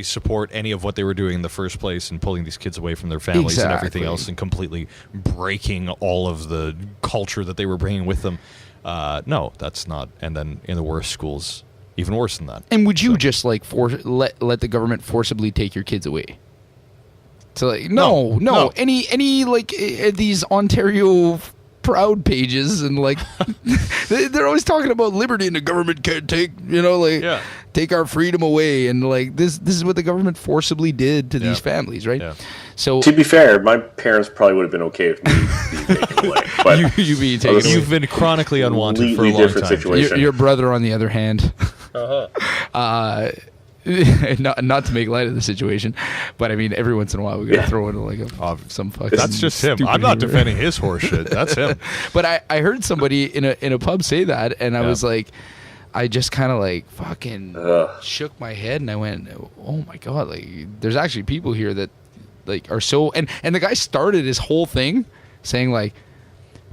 support any of what they were doing in the first place, and pulling these kids away from their families and everything else, and completely breaking all of the culture that they were bringing with them? No, that's not. And then in the worst schools, even worse than that. And would you just like let the government forcibly take your kids away? So like, no. Any like these Ontario Proud pages, and like they're always talking about liberty, and the government can't take take our freedom away, and like this is what the government forcibly did to these families, right? Yeah. So to be fair, my parents probably would have been okay with me being taken away, but you being taken away. You've been chronically unwanted for a long time. Situation. Your brother, on the other hand, not to make light of the situation, but I mean, every once in a while we gotta throw in like some fucking. That's just him. I'm not defending his horseshit. That's him. But I heard somebody in a pub say that, and I was like, I just kind of like fucking shook my head, and I went, oh my god, like there's actually people here that like are so, and the guy started his whole thing saying like,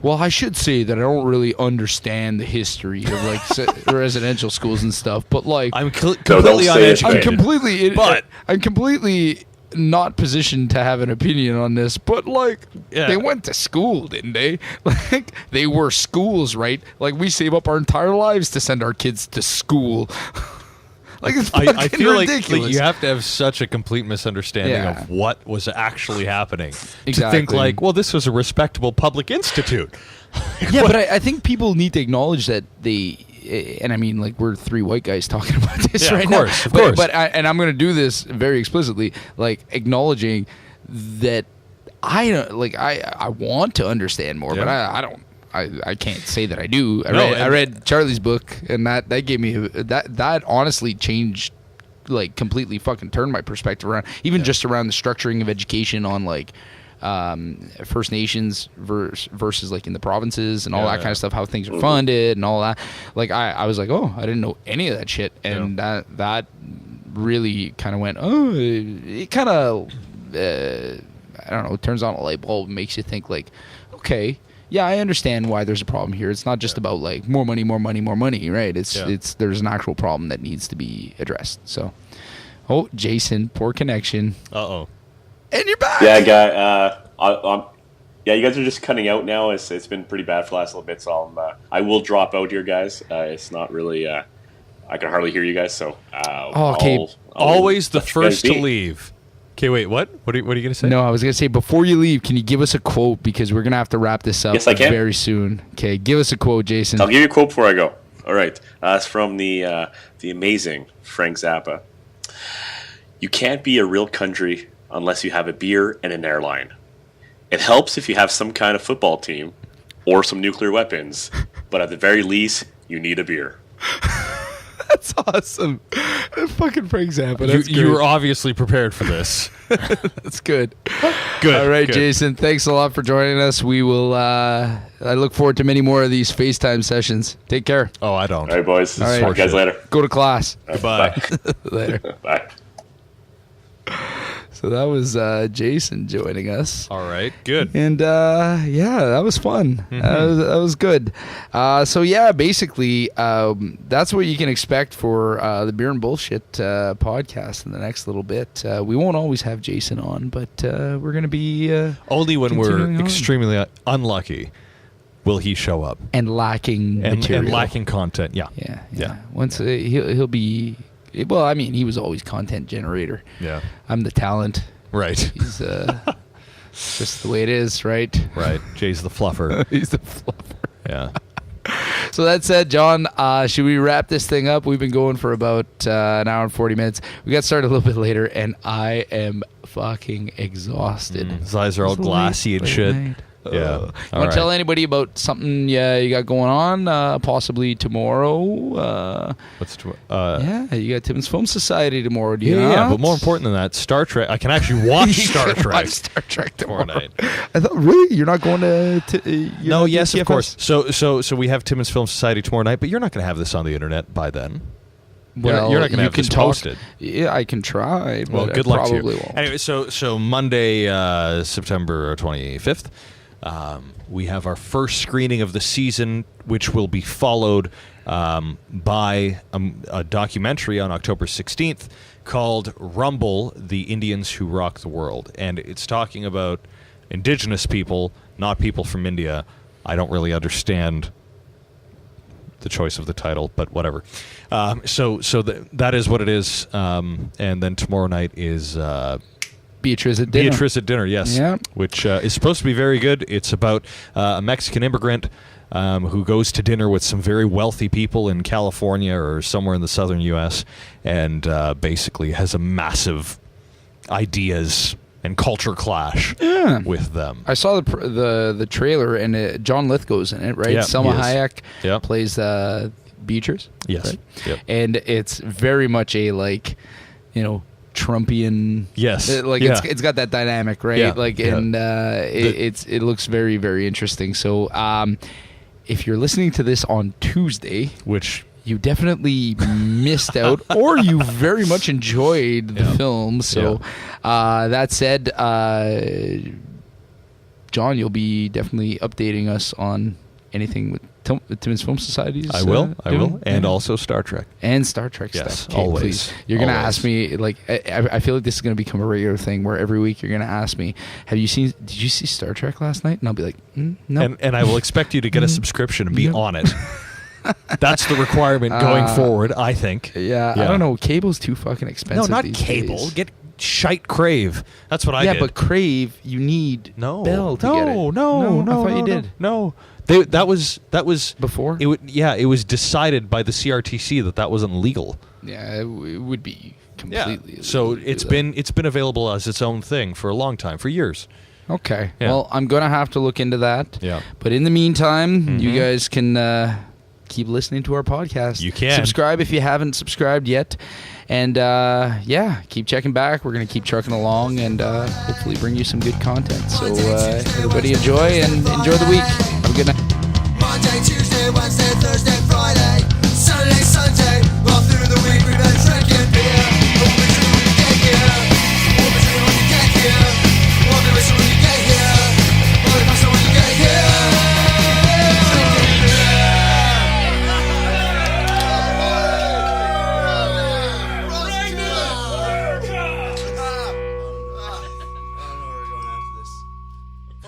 well, I should say that I don't really understand the history of like residential schools and stuff, but like I'm completely uneducated. I'm completely not positioned to have an opinion on this. But like, they went to school, didn't they? Like, they were schools, right? Like, we save up our entire lives to send our kids to school. Like, it's fucking I feel ridiculous. like you have to have such a complete misunderstanding of what was actually happening to Exactly. think like, well, this was a respectable public institute. But I think people need to acknowledge that and I mean, like, we're three white guys talking about this right now. Of course. But I'm going to do this very explicitly, like, acknowledging that I want to understand more, but I don't. I can't say that I do. I read Charlie's book, and that gave me that honestly changed, like, completely fucking turned my perspective around, even just around the structuring of education on like First Nations versus like in the provinces and all that kind of stuff, how things are funded and all that. Like I was like, oh, I didn't know any of that shit, and that really kind of went, oh, it kind of I don't know, it turns on a light bulb, makes you think like, okay. Yeah, I understand why there's a problem here. It's not just about like more money, right? It's there's an actual problem that needs to be addressed. So, Jason, poor connection. And you're back. Yeah, guy. You guys are just cutting out now. It's been pretty bad for the last little bit, so I will drop out here, guys. It's not really. I can hardly hear you guys, so. Okay. I'll always the first to leave. Okay, wait, what? What are you going to say? No, I was going to say, before you leave, can you give us a quote? Because we're going to have to wrap this up very soon. Okay, give us a quote, Jason. I'll give you a quote before I go. All right. It's from the amazing Frank Zappa. You can't be a real country unless you have a beer and an airline. It helps if you have some kind of football team or some nuclear weapons, but at the very least, you need a beer. That's awesome. Fucking Frank Zappa. You were obviously prepared for this. That's good. Good. All right, good. Jason. Thanks a lot for joining us. We will. I look forward to many more of these FaceTime sessions. Take care. Oh, I don't. All right, boys. All right. Talk to you guys later. Go to class. Goodbye. Later. Bye. So that was Jason joining us. All right. Good. And yeah, that was fun. That was good. So yeah, basically, that's what you can expect for the Beer and Bullshit podcast in the next little bit. We won't always have Jason on, but we're going to be Only when we're continuing on. extremely unlucky will he show up and lacking material. and lacking content. Yeah. Yeah. Once he'll be. Well, I mean, he was always content generator. Yeah. I'm the talent. Right. He's it's just the way it is, right? Right. Jay's the fluffer. He's the fluffer. Yeah. So that said, John, should we wrap this thing up? We've been going for about an hour and 40 minutes. We got started a little bit later, and I am fucking exhausted. His eyes are all It's glassy and late shit. night. Yeah. You All want right. to tell anybody about something you got going on, possibly tomorrow? What's Yeah, you got Timmins Film Society tomorrow. Do you yeah, not? but more important than that, Star Trek. I can actually watch You Star can Trek watch Star Trek tomorrow tomorrow night. I thought, really? You're not going to... you're No, not yes, doing of course. So we have Timmins Film Society tomorrow night, but you're not going to have this on the internet by then. Well, you're not going to you have can this talk- posted. Yeah, I can try. Well, but good I luck to probably you. won't. Anyway, so Monday, September 25th, we have our first screening of the season, which will be followed by a documentary on October 16th called Rumble, the Indians Who Rock the World. And it's talking about indigenous people, not people from India. I don't really understand the choice of the title, but whatever. So that is what it is. And then tomorrow night is... Beatrice at dinner. Beatrice at dinner, yes. Yeah. Which is supposed to be very good. It's about a Mexican immigrant who goes to dinner with some very wealthy people in California or somewhere in the southern U.S. and basically has a massive ideas and culture clash with them. I saw the trailer, and John Lithgow's in it, right? Yeah, Selma he is. Hayek Yeah. plays Beatrice. Yes. Right? Yep. And it's very much a Trumpian. Yes. It's got that dynamic, right? Yeah. And it looks very, very interesting. So if you're listening to this on Tuesday, Which... you definitely missed out, or you very much enjoyed the film. So that said, John, you'll be definitely updating us on anything with Timmins Film Society's. I will. doing? And Yeah. also Star Trek. And Star Trek Yes, stuff. Okay, always. Please. You're going to Always. ask me, I feel like this is going to become a regular thing where every week you're going to ask me, did you see Star Trek last night? And I'll be like, no. And I will expect you to get a subscription and be on it. That's the requirement going forward, I think. Yeah, I don't know. Cable's too fucking expensive. No, not these cable. days. Get shite Crave. That's what I did. Yeah, but Crave, you need Bell to get it. No. I thought you did. No. That was Before? It was decided by the CRTC that wasn't legal. Yeah, it would be completely. So illegal to it's do that. been available as its own thing for a long time, for years. Okay. Yeah. Well, I'm gonna have to look into that. Yeah. But in the meantime, you guys can keep listening to our podcast. You can. Subscribe if you haven't subscribed yet. And keep checking back. We're gonna keep trucking along and hopefully bring you some good content. So everybody enjoy and enjoy the week. Have a good night. Monday, Tuesday, Wednesday, Thursday, Friday.